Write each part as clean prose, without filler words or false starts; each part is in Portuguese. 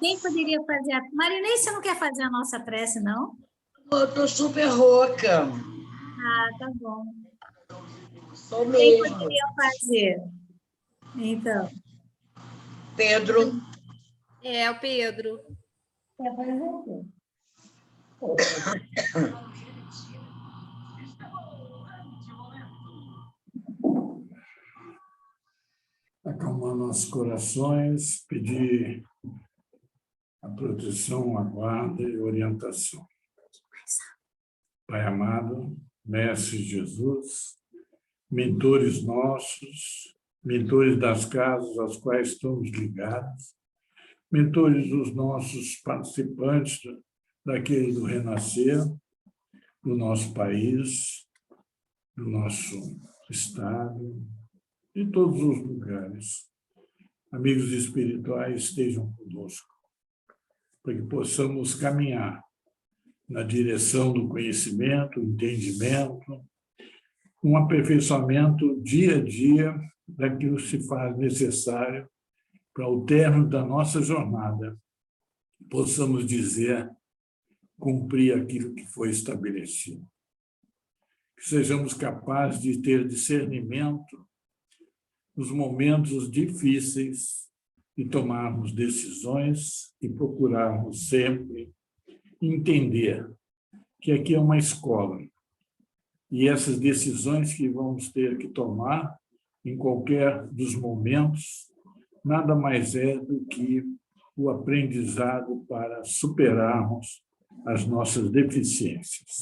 Quem poderia fazer a... Marinês, você não quer fazer a nossa prece, não? Eu estou super rouca. Ah, tá bom. Sou Quem mesmo. poderia fazer? Então. Pedro. É o Pedro. Quer fazer o quê? Acalmar nossos corações, pedir a proteção, a guarda e orientação. Pai amado, Mestre Jesus, mentores nossos, mentores das casas às quais estamos ligados, mentores dos nossos participantes daquele do Renascer, do nosso país, do nosso estado, de todos os lugares. Amigos espirituais, estejam conosco, para que possamos caminhar na direção do conhecimento, entendimento, um aperfeiçoamento dia a dia daquilo que se faz necessário para o término da nossa jornada, possamos dizer, cumprir aquilo que foi estabelecido. Que sejamos capazes de ter discernimento nos momentos difíceis e tomarmos decisões e procurarmos sempre entender que aqui é uma escola e essas decisões que vamos ter que tomar em qualquer dos momentos nada mais é do que o aprendizado para superarmos as nossas deficiências.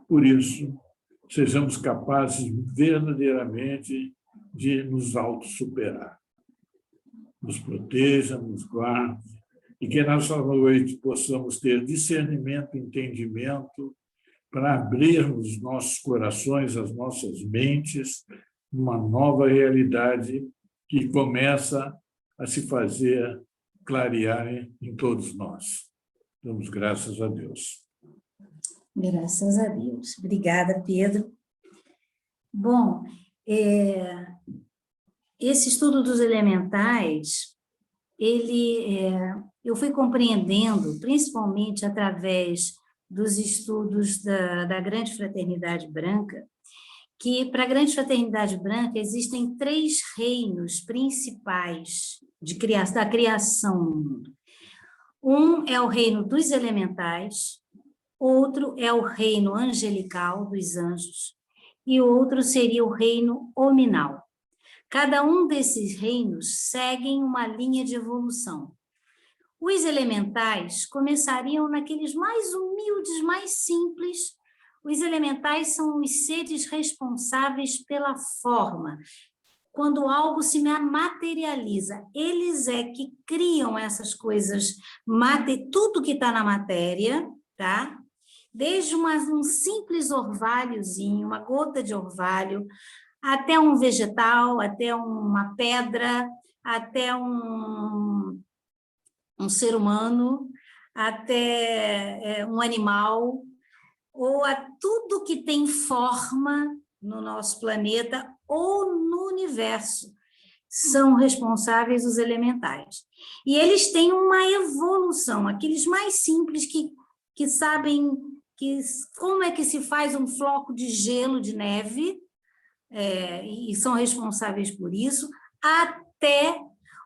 Por isso, sejamos capazes verdadeiramente de nos autossuperar. Nos proteja, nos guarde, e que nessa noite possamos ter discernimento e entendimento para abrirmos nossos corações, as nossas mentes, numa nova realidade que começa a se fazer clarear em todos nós. Damos graças a Deus. Graças a Deus. Obrigada, Pedro. Bom, esse estudo dos elementais, eu fui compreendendo, principalmente através dos estudos da Grande Fraternidade Branca, que para a Grande Fraternidade Branca existem 3 reinos principais da criação no mundo. Um é o reino dos elementais, outro é o reino angelical, dos anjos, e outro seria o reino hominal. Cada um desses reinos seguem uma linha de evolução. Os elementais começariam naqueles mais humildes, mais simples. Os elementais são os seres responsáveis pela forma. Quando algo se materializa, eles é que criam essas coisas, tudo que está na matéria, tá? Desde um simples orvalhozinho, uma gota de orvalho, até um vegetal, até uma pedra, até um ser humano, até um animal, ou a tudo que tem forma no nosso planeta ou no universo, são responsáveis os elementais. E eles têm uma evolução, aqueles mais simples que sabem como é que se faz um floco de gelo, de neve, e são responsáveis por isso, até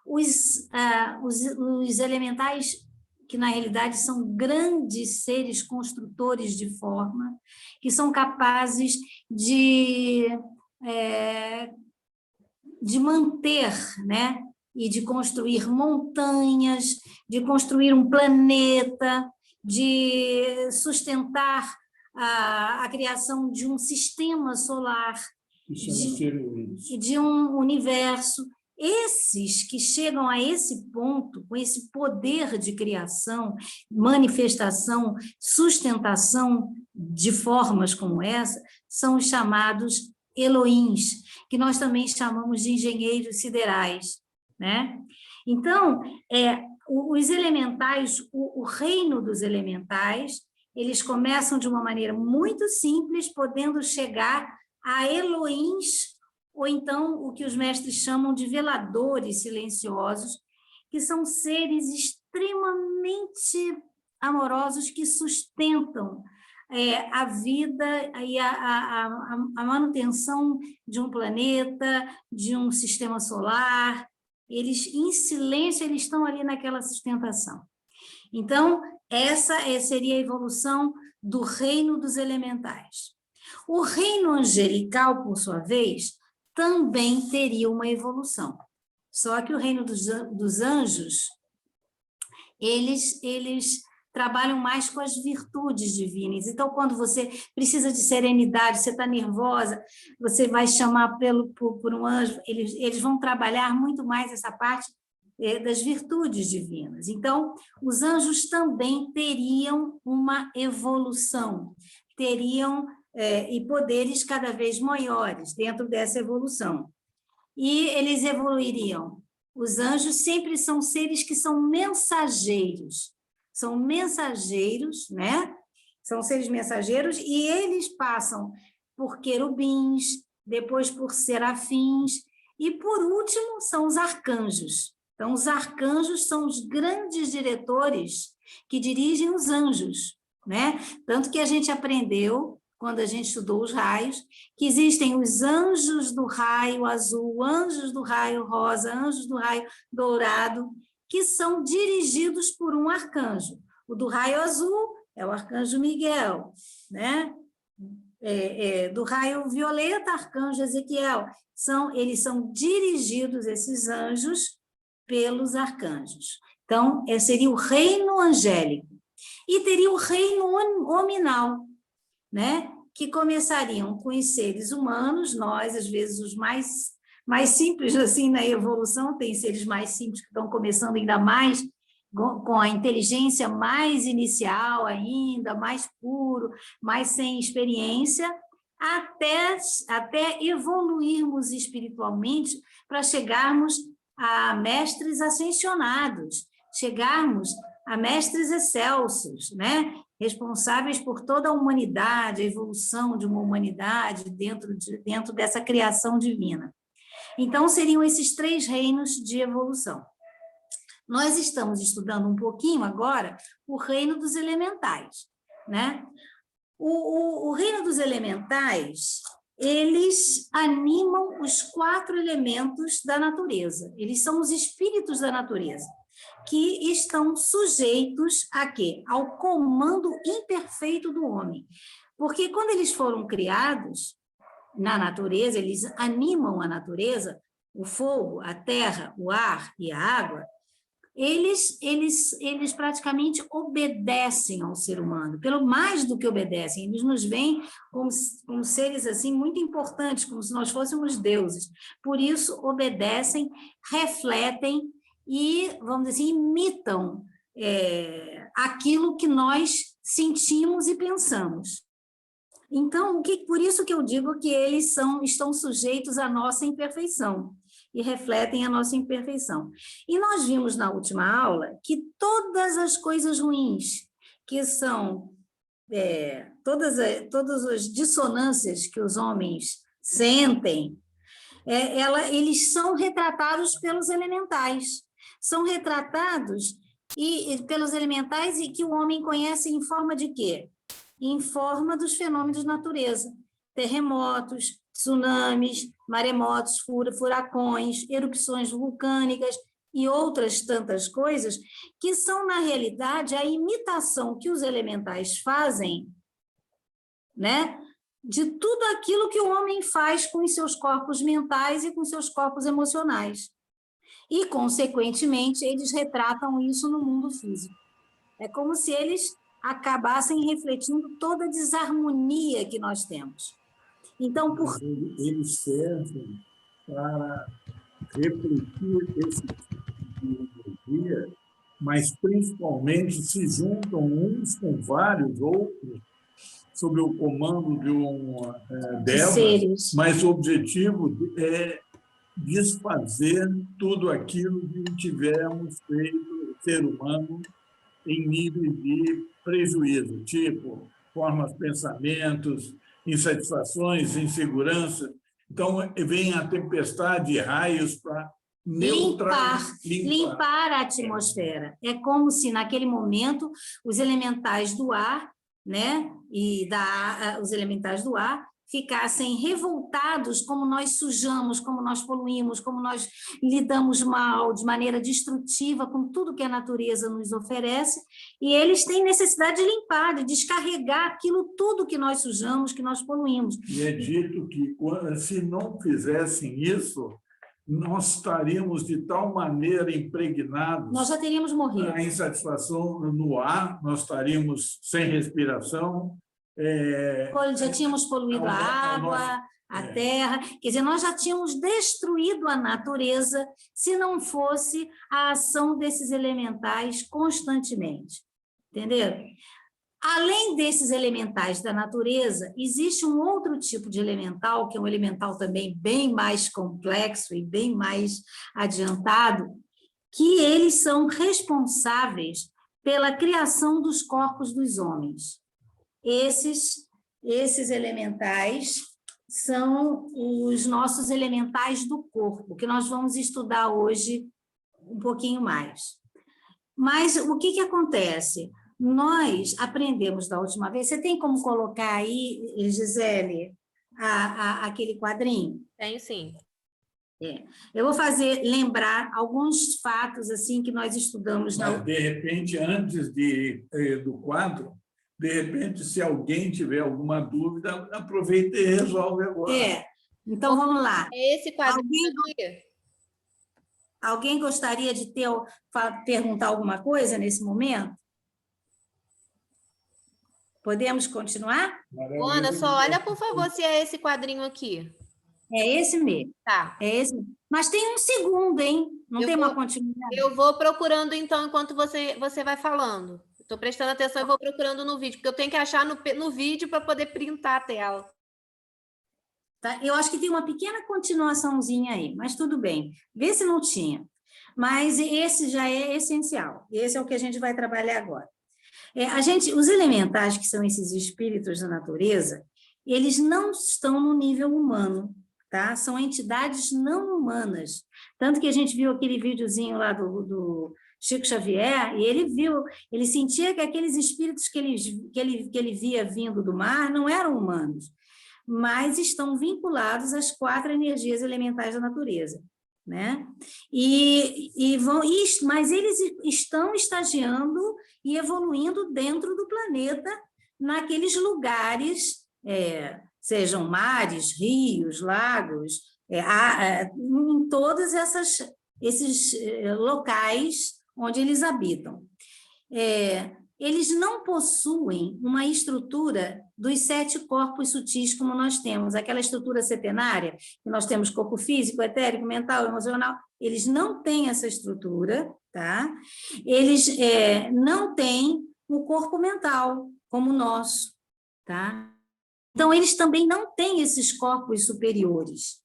os elementais, que na realidade são grandes seres construtores de forma, que são capazes de manter, né? E de construir montanhas, de construir um planeta, de sustentar a criação de um sistema solar, de um universo. Esses que chegam a esse ponto, com esse poder de criação, manifestação, sustentação de formas como essa, são os chamados Elohims, que nós também chamamos de engenheiros siderais, né? Então, os elementais, o reino dos elementais, eles começam de uma maneira muito simples, podendo chegar a Elohims, ou então o que os mestres chamam de veladores silenciosos, que são seres extremamente amorosos que sustentam a vida e a manutenção de um planeta, de um sistema solar. Eles, em silêncio, eles estão ali naquela sustentação. Então, essa seria a evolução do reino dos elementais. O reino angelical, por sua vez, também teria uma evolução. Só que o reino dos anjos, eles trabalham mais com as virtudes divinas. Então, quando você precisa de serenidade, você está nervosa, você vai chamar por um anjo, eles vão trabalhar muito mais essa parte das virtudes divinas. Então, os anjos também teriam uma evolução, teriam e poderes cada vez maiores dentro dessa evolução. E eles evoluiriam. Os anjos sempre são seres que são mensageiros, né? São seres mensageiros, e eles passam por querubins, depois por serafins, e por último são os arcanjos. Então, os arcanjos são os grandes diretores que dirigem os anjos, né? Tanto que a gente aprendeu, quando a gente estudou os raios, que existem os anjos do raio azul, anjos do raio rosa, anjos do raio dourado, que são dirigidos por um arcanjo. O do raio azul é o arcanjo Miguel, né? Do raio violeta, arcanjo Ezequiel. Eles são dirigidos, esses anjos, pelos arcanjos. Então, seria o reino angélico. E teria o reino hominal, né? Que começariam com os seres humanos, nós, às vezes, os mais simples, assim, na evolução, tem seres mais simples que estão começando ainda mais, com a inteligência mais inicial ainda, mais puro, mais sem experiência, até evoluirmos espiritualmente para chegarmos a mestres ascensionados, chegarmos a mestres excelsos, né? Responsáveis por toda a humanidade, a evolução de uma humanidade dentro dessa criação divina. Então, seriam esses 3 reinos de evolução. Nós estamos estudando um pouquinho agora o reino dos elementais, né? O reino dos elementais, eles animam os 4 elementos da natureza. Eles são os espíritos da natureza, que estão sujeitos a quê? Ao comando imperfeito do homem. Porque quando eles foram criados na natureza, eles animam a natureza, o fogo, a terra, o ar e a água, eles praticamente obedecem ao ser humano, pelo mais do que obedecem, eles nos veem como seres assim muito importantes, como se nós fôssemos deuses. Por isso, obedecem, refletem e, vamos dizer assim, imitam aquilo que nós sentimos e pensamos. Então, por isso que eu digo que eles estão sujeitos à nossa imperfeição e refletem a nossa imperfeição. E nós vimos na última aula que todas as coisas ruins, que são todas as dissonâncias que os homens sentem, eles são retratados pelos elementais. São retratados pelos elementais e que o homem conhece em forma de quê? Em forma dos fenômenos da natureza. Terremotos, tsunamis, maremotos, furacões, erupções vulcânicas e outras tantas coisas que são, na realidade, a imitação que os elementais fazem, né, de tudo aquilo que o homem faz com os seus corpos mentais e com seus corpos emocionais. E, consequentemente, eles retratam isso no mundo físico. É como se eles acabassem refletindo toda a desarmonia que nós temos. Então, eles servem para refletir esse tipo de energia, mas principalmente se juntam uns com vários outros sob o comando de delas, mas o objetivo é desfazer tudo aquilo que tivermos feito ser humano em nível de prejuízo, tipo formas, pensamentos, insatisfações, insegurança. Então, vem a tempestade de raios para limpar a atmosfera. É como se, naquele momento, os elementais do ar, né, os elementais do ar ficassem revoltados, como nós sujamos, como nós poluímos, como nós lidamos mal, de maneira destrutiva com tudo que a natureza nos oferece, e eles têm necessidade de limpar, de descarregar aquilo tudo que nós sujamos, que nós poluímos. E é dito que, se não fizessem isso, nós estaríamos de tal maneira impregnados. Nós já teríamos morrido. A insatisfação no ar, nós estaríamos sem respiração. Já tínhamos poluído a água, a terra, quer dizer, nós já tínhamos destruído a natureza se não fosse a ação desses elementais constantemente, entenderam? Além desses elementais da natureza, existe um outro tipo de elemental, que é um elemental também bem mais complexo e bem mais adiantado, que eles são responsáveis pela criação dos corpos dos homens. Esses elementais são os nossos elementais do corpo, que nós vamos estudar hoje um pouquinho mais. Mas o que acontece? Nós aprendemos da última vez, você tem como colocar aí, Gisele, aquele quadrinho? Tenho sim. Eu vou lembrar alguns fatos assim que nós estudamos. Mas, de repente, antes do quadro, de repente, se alguém tiver alguma dúvida, aproveita e resolve agora. Então vamos lá. Esse quadrinho aqui. Alguém gostaria de perguntar alguma coisa nesse momento? Podemos continuar? Ana, só olha, por favor, se é esse quadrinho aqui. É esse mesmo. Tá. É esse. Mas tem um segundo, hein? Não tem uma continuidade. Eu vou procurando, então, enquanto você vai falando. Estou prestando atenção e vou procurando no vídeo, porque eu tenho que achar no vídeo para poder printar a tela. Tá? Eu acho que tem uma pequena continuaçãozinha aí, mas tudo bem. Vê se não tinha. Mas esse já é essencial. Esse é o que a gente vai trabalhar agora. Os elementais, que são esses espíritos da natureza, eles não estão no nível humano, tá? São entidades não humanas. Tanto que a gente viu aquele videozinho lá do Chico Xavier, e ele sentia que aqueles espíritos que ele via vindo do mar não eram humanos, mas estão vinculados às 4 energias elementais da natureza, né? Mas eles estão estagiando e evoluindo dentro do planeta, naqueles lugares, sejam mares, rios, lagos, em todos esses locais onde eles habitam. Eles não possuem uma estrutura dos 7 corpos sutis como nós temos, aquela estrutura setenária, que nós temos corpo físico, etérico, mental, emocional, eles não têm essa estrutura, tá? Eles não têm o corpo mental como o nosso, tá? Então, eles também não têm esses corpos superiores.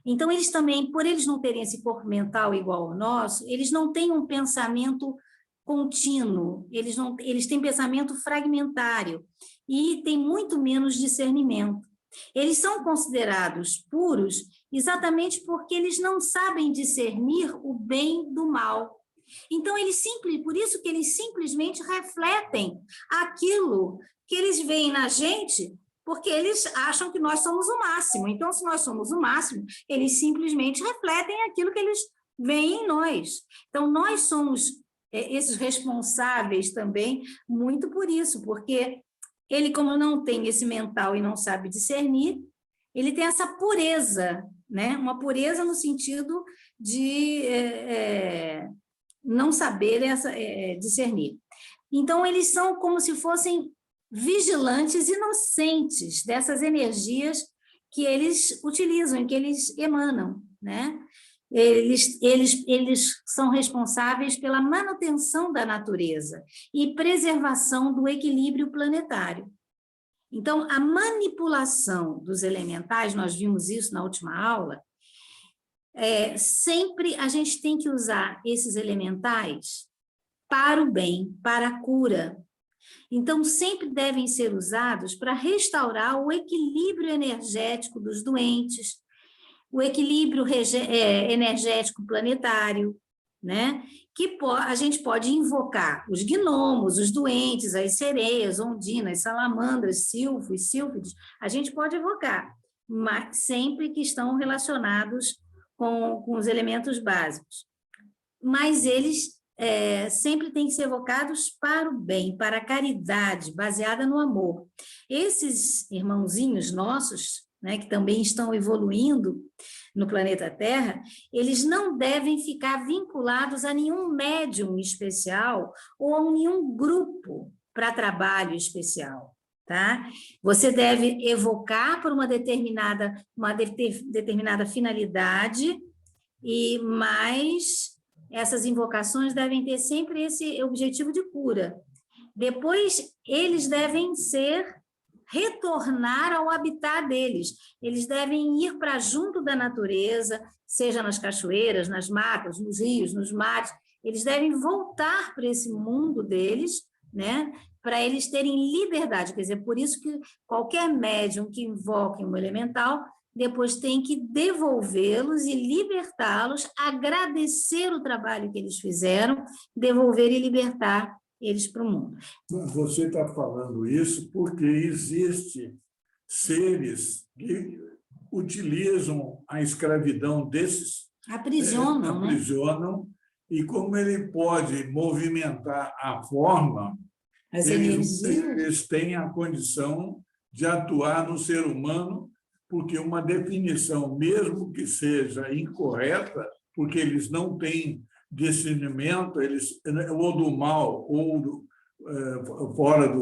Então, eles também, por eles não terem esse corpo mental igual ao nosso, eles não têm um pensamento contínuo, eles têm pensamento fragmentário e têm muito menos discernimento. Eles são considerados puros exatamente porque eles não sabem discernir o bem do mal. Então, por isso que eles simplesmente refletem aquilo que eles veem na gente, porque eles acham que nós somos o máximo. Então, se nós somos o máximo, eles simplesmente refletem aquilo que eles veem em nós. Então, nós somos esses responsáveis também, muito por isso, porque ele, como não tem esse mental e não sabe discernir, ele tem essa pureza, né? Uma pureza no sentido de não saber discernir. Então, eles são como se fossem vigilantes inocentes dessas energias que eles utilizam, que eles emanam, né? Eles são responsáveis pela manutenção da natureza e preservação do equilíbrio planetário. Então, a manipulação dos elementais, nós vimos isso na última aula, sempre a gente tem que usar esses elementais para o bem, para a cura. Então, sempre devem ser usados para restaurar o equilíbrio energético dos doentes, o equilíbrio energético planetário, né? Que a gente pode invocar os gnomos, os doentes, as sereias, ondinas, salamandras, silfos, sílfides, a gente pode evocar, mas sempre que estão relacionados com os elementos básicos. Mas eles sempre têm que ser evocados para o bem, para a caridade, baseada no amor. Esses irmãozinhos nossos, né, que também estão evoluindo no planeta Terra, eles não devem ficar vinculados a nenhum médium especial ou a nenhum grupo para trabalho especial, tá? Você deve evocar por uma determinada finalidade, mas essas invocações devem ter sempre esse objetivo de cura. Depois, eles devem retornar ao habitat deles. Eles devem ir para junto da natureza, seja nas cachoeiras, nas matas, nos rios, nos mares. Eles devem voltar para esse mundo deles, né? Para eles terem liberdade. Quer dizer, por isso que qualquer médium que invoque um elemental depois tem que devolvê-los e libertá-los, agradecer o trabalho que eles fizeram, devolver e libertar eles para o mundo. Você está falando isso porque existem seres que utilizam a escravidão desses, aprisionam, e como ele pode movimentar a forma, eles têm a condição de atuar no ser humano, porque uma definição, mesmo que seja incorreta, porque eles não têm discernimento, ou do mal, ou fora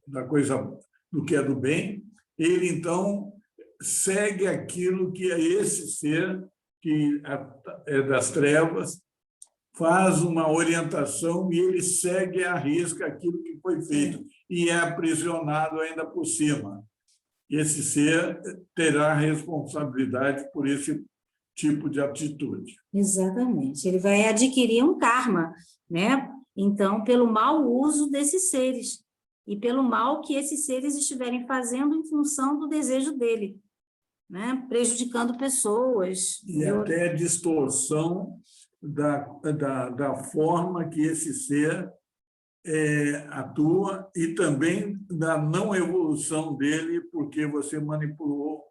da coisa do que é do bem, ele, então, segue aquilo que é esse ser, que é das trevas, faz uma orientação e ele segue à risca aquilo que foi feito, e é aprisionado ainda por cima. Esse ser terá responsabilidade por esse tipo de atitude. Exatamente. Ele vai adquirir um karma, né? Então, pelo mau uso desses seres e pelo mal que esses seres estiverem fazendo em função do desejo dele, né? Prejudicando pessoas. E até distorção da forma que esse ser atua e também da não evolução dele, porque você manipulou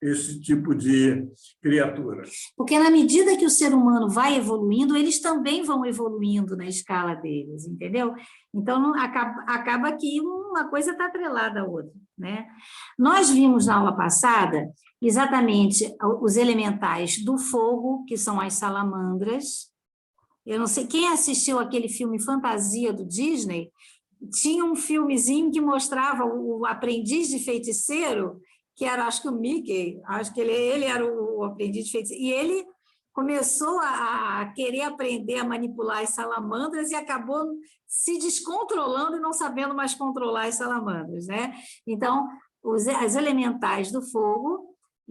esse tipo de criatura. Porque na medida que o ser humano vai evoluindo, eles também vão evoluindo na escala deles, entendeu? Então, acaba que uma coisa está atrelada à outra, né? Nós vimos na aula passada exatamente os elementais do fogo, que são as salamandras. Eu não sei, quem assistiu aquele filme Fantasia do Disney, tinha um filmezinho que mostrava o aprendiz de feiticeiro, que era, acho que o Mickey, acho que ele era o aprendiz de feiticeiro, e ele começou a querer aprender a manipular as salamandras e acabou se descontrolando e não sabendo mais controlar as salamandras, né? Então, as elementais do fogo,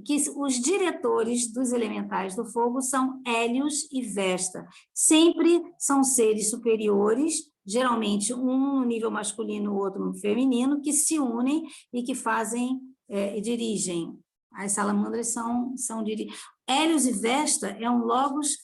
que os diretores dos elementais do fogo são Hélios e Vesta. Sempre são seres superiores, geralmente um no nível masculino, o outro no feminino, que se unem e que fazem e dirigem. As salamandras são dirigidas. Hélios e Vesta é um logos,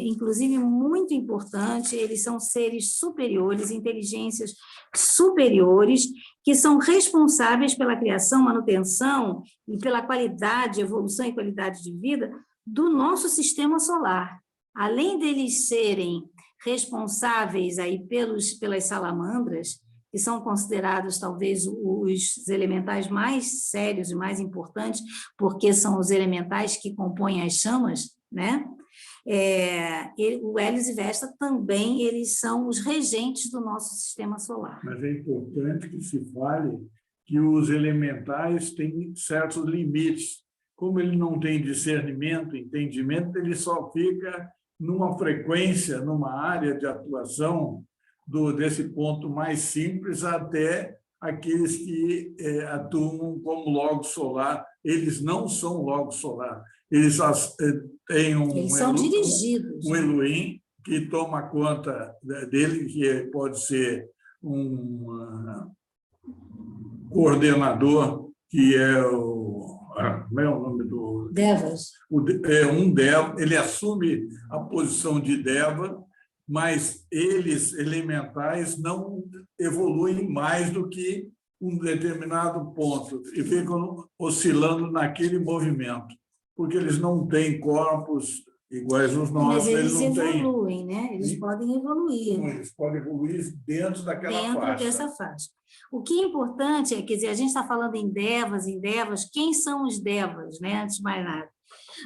inclusive, muito importante. Eles são seres superiores, inteligências superiores, que são responsáveis pela criação, manutenção e pela qualidade, evolução e qualidade de vida do nosso sistema solar. Além deles serem responsáveis aí pelas salamandras, que são considerados talvez os elementais mais sérios e mais importantes, porque são os elementais que compõem as chamas, né? O Hélios e Vesta também, eles são os regentes do nosso sistema solar. Mas é importante que se fale que os elementais têm certos limites. Como ele não tem discernimento, entendimento, ele só fica numa frequência, numa área de atuação desse ponto mais simples até aqueles que atuam como logo solar. Eles não são logo solar. Eles têm eles são dirigidos. Um Elohim que toma conta dele, que pode ser um coordenador que é como é o nome do... Devas. Um Deva, ele assume a posição de Deva, mas eles, elementais, não evoluem mais do que um determinado ponto e ficam oscilando naquele movimento, porque eles não têm corpos iguais aos nossos. Mas eles não evoluem, né? Eles podem evoluir. Eles podem evoluir dentro daquela faixa. Dessa faixa. O que é importante é, quer dizer, a gente está falando em devas, quem são os devas, né? Antes de mais nada.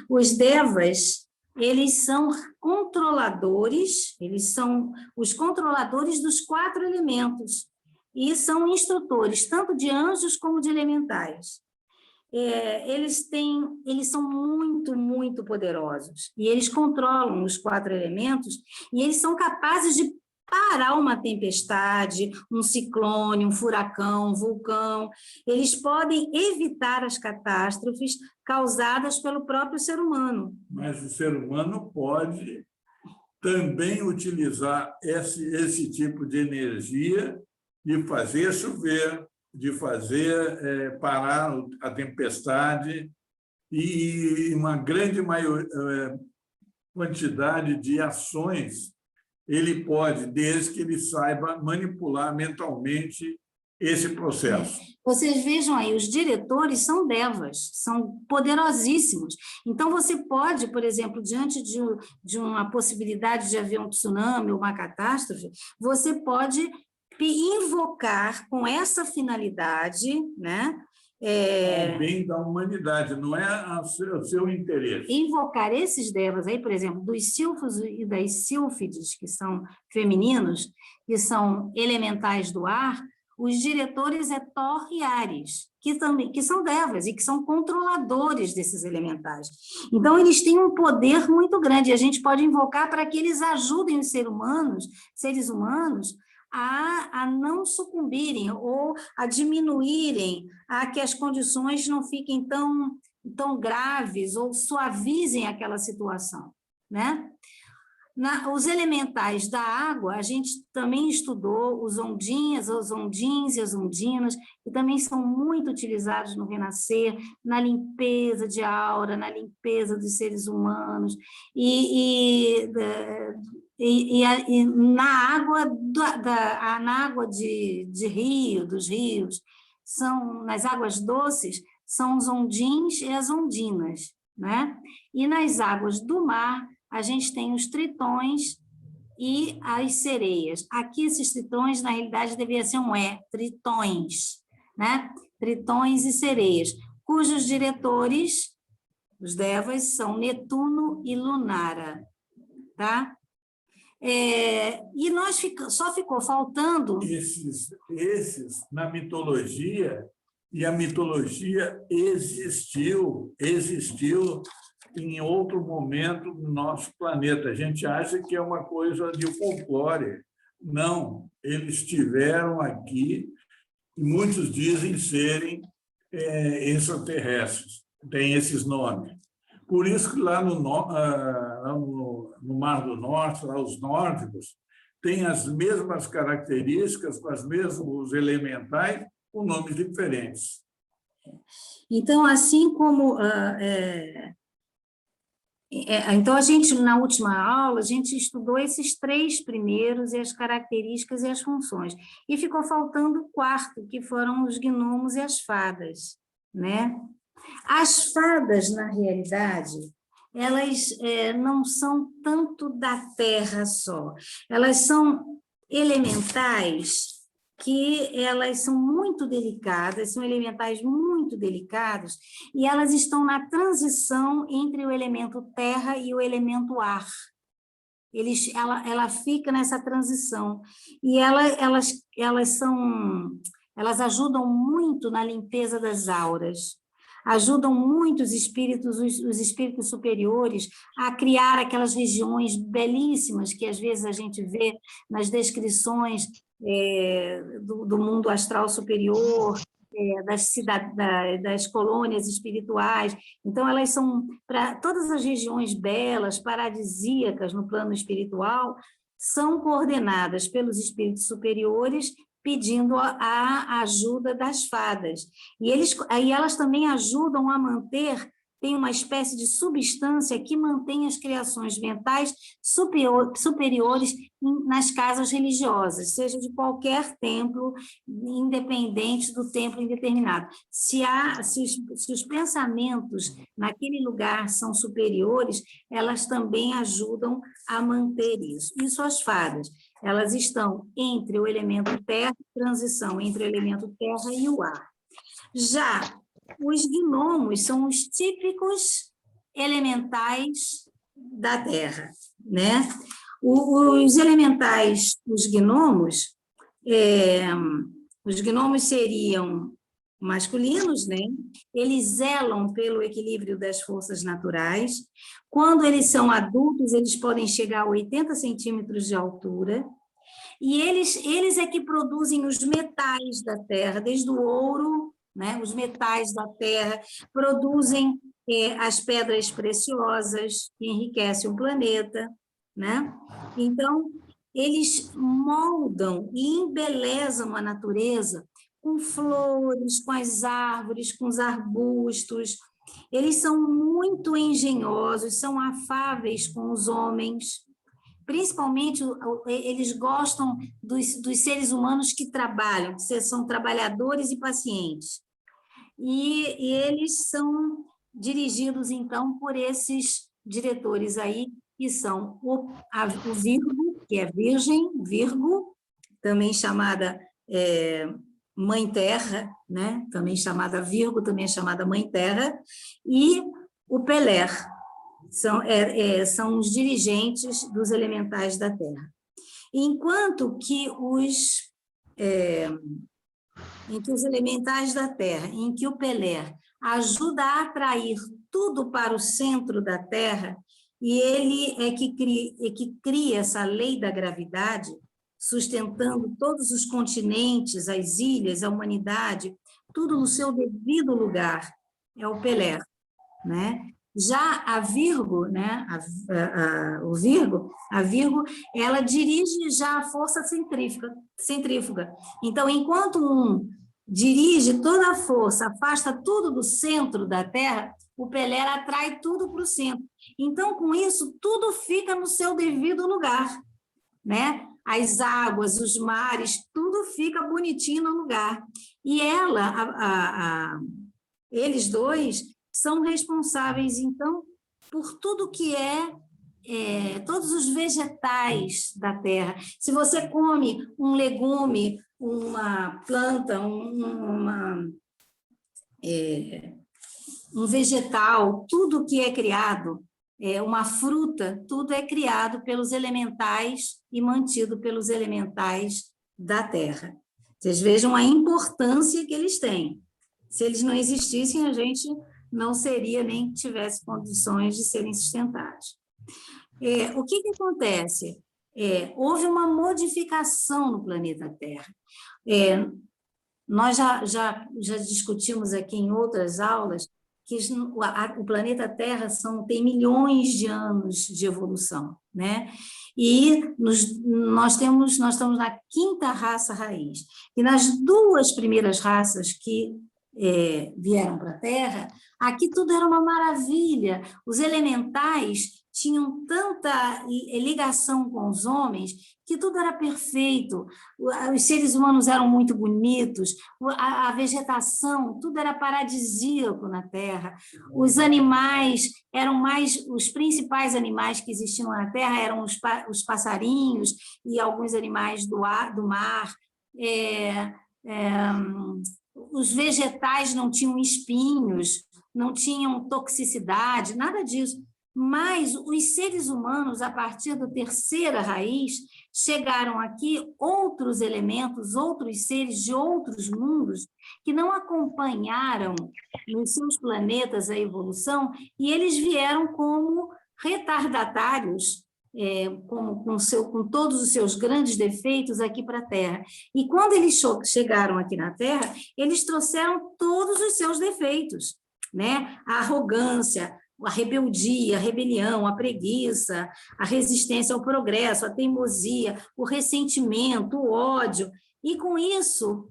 Os devas, eles são controladores, eles são os controladores dos 4 elementos e são instrutores, tanto de anjos como de elementais. Eles são muito, muito poderosos e eles controlam os 4 elementos e eles são capazes de parar uma tempestade, um ciclone, um furacão, um vulcão. Eles podem evitar as catástrofes causadas pelo próprio ser humano. Mas o ser humano pode também utilizar esse tipo de energia de fazer chover, de fazer parar a tempestade e uma grande quantidade de ações ele pode, desde que ele saiba manipular mentalmente esse processo. Vocês vejam aí, os diretores são devas, são poderosíssimos. Então, você pode, por exemplo, diante de uma possibilidade de haver um tsunami ou uma catástrofe, você pode invocar com essa finalidade, né? O bem da humanidade, não é o seu interesse. Invocar esses devas aí, por exemplo, dos silfos e das sílfides, que são femininos, que são elementais do ar, os diretores é Thor e Ares, que são devas e que são controladores desses elementais. Então, eles têm um poder muito grande, e a gente pode invocar para que eles ajudem os seres humanos, a não sucumbirem ou a diminuírem, a que as condições não fiquem tão graves ou suavizem aquela situação, né? Os elementais da água, a gente também estudou os ondinhas, os ondins e as ondinas, que também são muito utilizados no renascer, na limpeza de aura, na limpeza dos seres humanos, e na água, na água dos rios, nas águas doces, são os ondins e as ondinas, né? E nas águas do mar, a gente tem os tritões e as sereias. Aqui, esses tritões, na realidade, deveria ser tritões, né? Tritões e sereias, cujos diretores, os devas, são Netuno e Lunara, tá? E só ficou faltando... Esses na mitologia, e a mitologia existiu em outro momento no nosso planeta. A gente acha que é uma coisa de folclore. Não, eles estiveram aqui, e muitos dizem serem extraterrestres, têm esses nomes. Por isso que lá no Mar do Norte, lá os nórdicos, têm as mesmas características, com os mesmos elementais, com nomes diferentes. Então, assim como... Então, na última aula, a gente estudou esses 3 primeiros, e as características e as funções. E ficou faltando o 4º, que foram os gnomos e as fadas, né? As fadas, na realidade, elas não são tanto da terra só. Elas são elementais que elas são muito delicadas, são elementais muito delicados, e elas estão na transição entre o elemento terra e o elemento ar. Ela fica nessa transição, e elas ajudam muito na limpeza das auras, ajudam muito os espíritos superiores a criar aquelas regiões belíssimas que às vezes a gente vê nas descrições do mundo astral superior, das colônias espirituais. Então, elas são, para todas as regiões belas, paradisíacas no plano espiritual, são coordenadas pelos espíritos superiores, pedindo a ajuda das fadas. Aí elas também ajudam a manter, tem uma espécie de substância que mantém as criações mentais superiores nas casas religiosas, seja de qualquer templo, independente do templo indeterminado. Se os pensamentos naquele lugar são superiores, elas também ajudam a manter isso. Isso as fadas, elas estão entre o elemento terra, transição entre o elemento terra e o ar. Já os gnomos são os típicos elementais da Terra, né? Os elementais, os gnomos seriam masculinos, né? Eles zelam pelo equilíbrio das forças naturais. Quando eles são adultos, eles podem chegar a 80 centímetros de altura. E eles é que produzem os metais da Terra, desde o ouro, né? Os metais da Terra, produzem as pedras preciosas que enriquecem o planeta, né? Então, eles moldam e embelezam a natureza com flores, com as árvores, com os arbustos. Eles são muito engenhosos, são afáveis com os homens. Principalmente, eles gostam dos seres humanos que trabalham, que são trabalhadores e pacientes. E eles são dirigidos, então, por esses diretores aí, que são o Virgo, que é Virgem, Virgo, também chamada Mãe Terra, né? Também chamada Virgo, também é chamada Mãe Terra, e o Peler, são os dirigentes dos elementais da Terra. Enquanto que os elementais da Terra, em que o Peler ajuda a atrair tudo para o centro da Terra, e ele é que cria essa lei da gravidade, sustentando todos os continentes, as ilhas, a humanidade, tudo no seu devido lugar, é o Peler, né? Já a Virgo, né? A Virgo, ela dirige já a força centrífuga. Então, enquanto um dirige toda a força, afasta tudo do centro da Terra, o Peler atrai tudo para o centro. Então, com isso, tudo fica no seu devido lugar, né? As águas, os mares, tudo fica bonitinho no lugar. E eles dois são responsáveis, então, por tudo que todos os vegetais da terra. Se você come um legume, uma planta, um vegetal, tudo que é criado, uma fruta, tudo é criado pelos elementais e mantido pelos elementais da terra. Vocês vejam a importância que eles têm. Se eles não existissem, a gente não seria nem que tivesse condições de serem sustentados. O que acontece? Houve uma modificação no planeta Terra. Nós já discutimos aqui em outras aulas que o planeta Terra tem milhões de anos de evolução, né? E nós estamos na quinta raça raiz. E nas duas primeiras raças que vieram para a Terra, aqui tudo era uma maravilha. Os elementais tinham tanta ligação com os homens que tudo era perfeito. Os seres humanos eram muito bonitos, a vegetação, tudo era paradisíaco na Terra. Os animais os principais animais que existiam na Terra eram os passarinhos e alguns animais do mar. Os vegetais não tinham espinhos, não tinham toxicidade, nada disso. Mas os seres humanos, a partir da terceira raiz, chegaram aqui outros elementos, outros seres de outros mundos, que não acompanharam nos seus planetas a evolução, e eles vieram como retardatários, com todos os seus grandes defeitos aqui para a Terra. E quando eles chegaram aqui na Terra, eles trouxeram todos os seus defeitos, né? A arrogância, a rebeldia, a rebelião, a preguiça, a resistência ao progresso, a teimosia, o ressentimento, o ódio. E, com isso,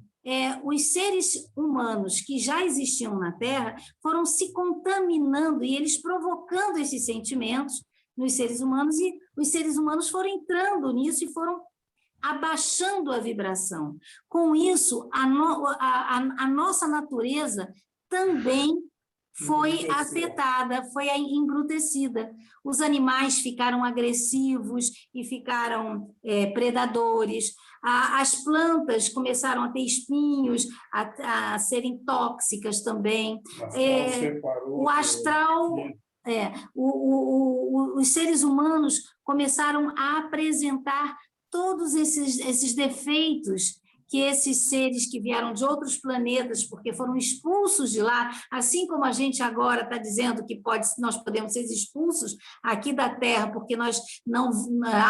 os seres humanos que já existiam na Terra foram se contaminando e eles provocando esses sentimentos nos seres humanos, e os seres humanos foram entrando nisso e foram abaixando a vibração. Com isso, a nossa natureza também foi afetada, foi embrutecida. Os animais ficaram agressivos e ficaram predadores. As plantas começaram a ter espinhos, a serem tóxicas também. O astral... os seres humanos começaram a apresentar todos esses defeitos que esses seres que vieram de outros planetas, porque foram expulsos de lá, assim como a gente agora está dizendo que nós podemos ser expulsos aqui da Terra, porque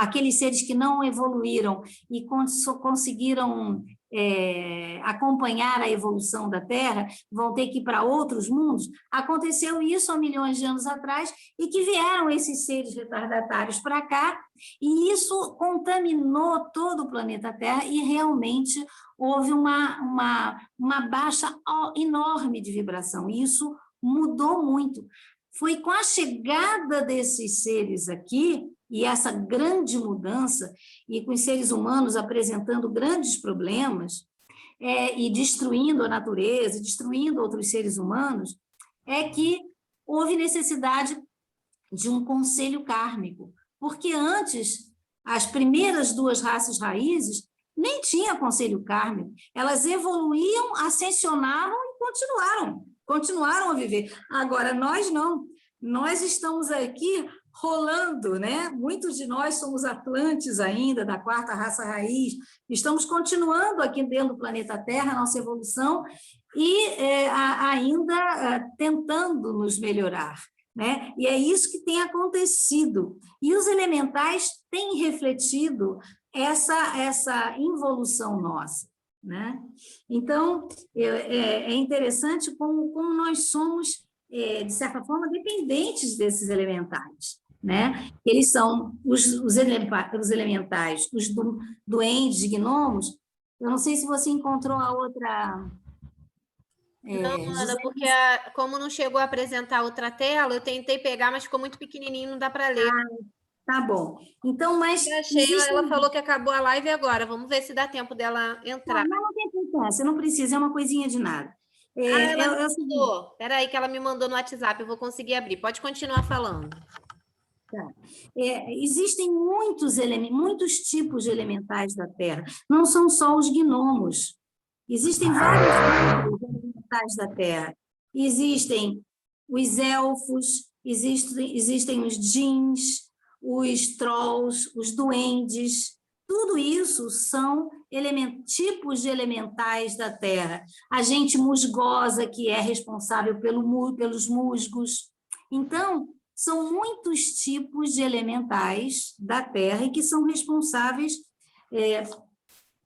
aqueles seres que não evoluíram e conseguiram acompanhar a evolução da Terra, vão ter que ir para outros mundos. Aconteceu isso há milhões de anos atrás, e que vieram esses seres retardatários para cá, e isso contaminou todo o planeta Terra, e realmente houve uma baixa enorme de vibração, e isso mudou muito. Foi com a chegada desses seres aqui, e essa grande mudança, e com os seres humanos apresentando grandes problemas, e destruindo a natureza, destruindo outros seres humanos, é que houve necessidade de um conselho kármico, porque antes, as primeiras duas raças raízes nem tinha conselho kármico, elas evoluíam, ascensionavam e continuaram a viver. Agora, nós não, nós estamos aqui rolando, né? Muitos de nós somos atlantes ainda, da quarta raça raiz, estamos continuando aqui dentro do planeta Terra, a nossa evolução, e ainda tentando nos melhorar, né? E é isso que tem acontecido. E os elementais têm refletido essa involução nossa, né? Então, é interessante como nós somos, de certa forma, dependentes desses elementais, né? Eles são os elementais, os duendes, gnomos. Eu não sei se você encontrou a outra... Não, Ana, porque como não chegou a apresentar outra tela, eu tentei pegar, mas ficou muito pequenininho, não dá para ler. Tá bom. Então, mas... Ela falou que acabou a live agora. Vamos ver se dá tempo dela entrar. Não tem importância, não precisa, é uma coisinha de nada. Ela me mandou. Espera aí que ela me mandou no WhatsApp, eu vou conseguir abrir. Pode continuar falando. Tá. Existem muitos tipos de elementais da Terra, não são só os gnomos. Existem vários tipos de elementais da Terra. Existem os elfos, existem os djinns, os trolls, os duendes, tudo isso são tipos de elementais da Terra. A gente musgosa, que é responsável pelos musgos. Então, são muitos tipos de elementais da Terra e que são responsáveis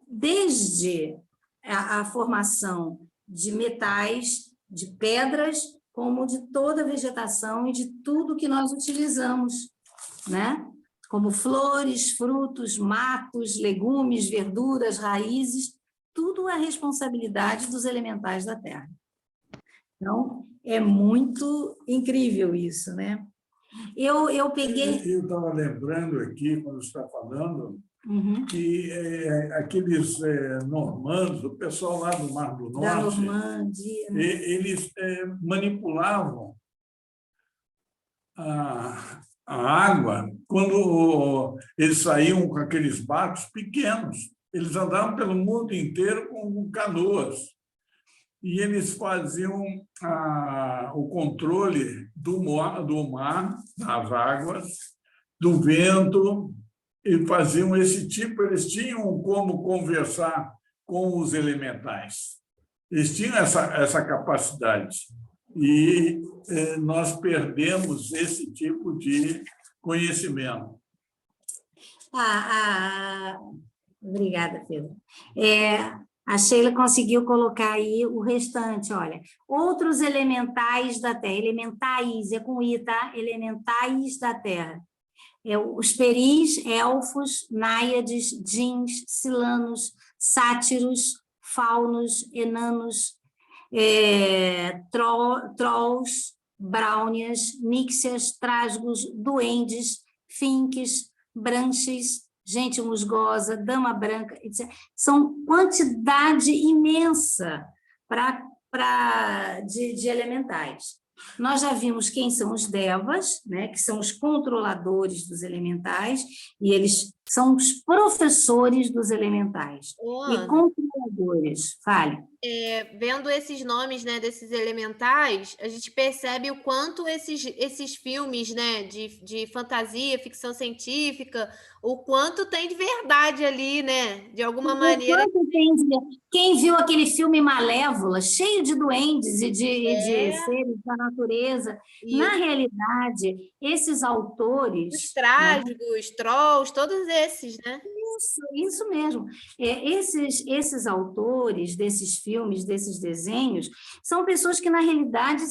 desde a formação de metais, de pedras, como de toda a vegetação e de tudo que nós utilizamos, né? Como flores, frutos, matos, legumes, verduras, raízes, tudo é responsabilidade dos elementais da Terra. Então, é muito incrível isso, né? Eu peguei... Eu estava lembrando aqui, quando você está falando, que aqueles normandos, o pessoal lá do Mar do Norte, da Normandia, né? Eles manipulavam a água quando eles saíam com aqueles barcos pequenos. Eles andavam pelo mundo inteiro com canoas. E eles faziam o controle do mar, das águas, do vento, e faziam esse tipo, eles tinham como conversar com os elementais. Eles tinham essa capacidade. E nós perdemos esse tipo de conhecimento. Obrigada, Pedro. A Sheila conseguiu colocar aí o restante, olha. Outros elementais da Terra, elementais, é com I, tá? Elementais da Terra. Os peris, elfos, náiades, djinns, cilanos, sátiros, faunos, enanos, trolls, brownias, níxias, trasgos, duendes, finques, branches, gente musgosa, dama branca, etc. São quantidade imensa de elementais. Nós já vimos quem são os devas, né, que são os controladores dos elementais, e eles são os professores dos elementais. E controladores, fale. Vendo esses nomes, né, desses elementais, a gente percebe o quanto esses filmes, né, de fantasia, ficção científica, o quanto tem de verdade ali, né? De alguma maneira. Quem viu aquele filme Malévola, cheio de duendes e de seres da natureza? Isso. Na realidade, esses autores... Os trágicos, né? Trolls, todos esses, né? Isso mesmo. Esses autores desses filmes, desses desenhos, são pessoas que, na realidade,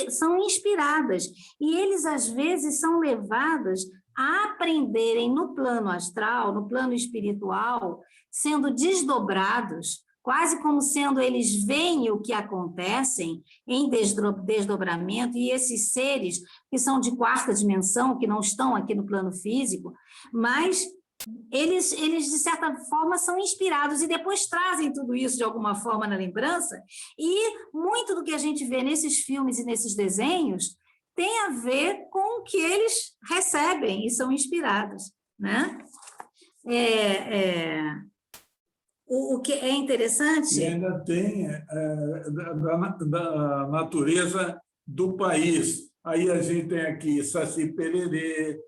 são inspiradas. E eles, às vezes, são levados a aprenderem no plano astral, no plano espiritual, sendo desdobrados, quase como sendo eles veem o que acontecem em desdobramento, e esses seres que são de quarta dimensão, que não estão aqui no plano físico, mas eles, de certa forma, são inspirados e depois trazem tudo isso de alguma forma na lembrança, e muito do que a gente vê nesses filmes e nesses desenhos tem a ver com o que eles recebem e são inspirados, né? O que é interessante... E ainda tem da natureza do país. Aí a gente tem aqui Saci Pererê,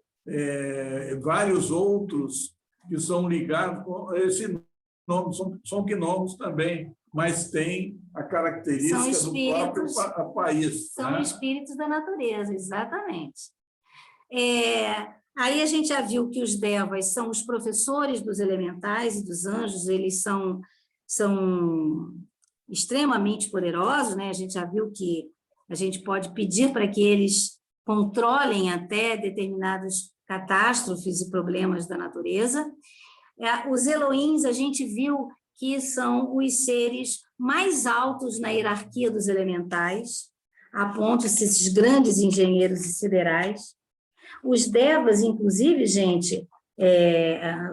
vários outros que são ligados com esse nome, são gnomos também, mas tem a característica do próprio país. São, né? Espíritos da natureza, exatamente. Aí a gente já viu que os devas são os professores dos elementais e dos anjos, eles são extremamente poderosos, né? A gente já viu que a gente pode pedir para que eles controlem até determinadas catástrofes e problemas da natureza. Os Elohims, a gente viu que são os seres mais altos na hierarquia dos elementais, apontam-se esses grandes engenheiros siderais. Os devas, inclusive, gente,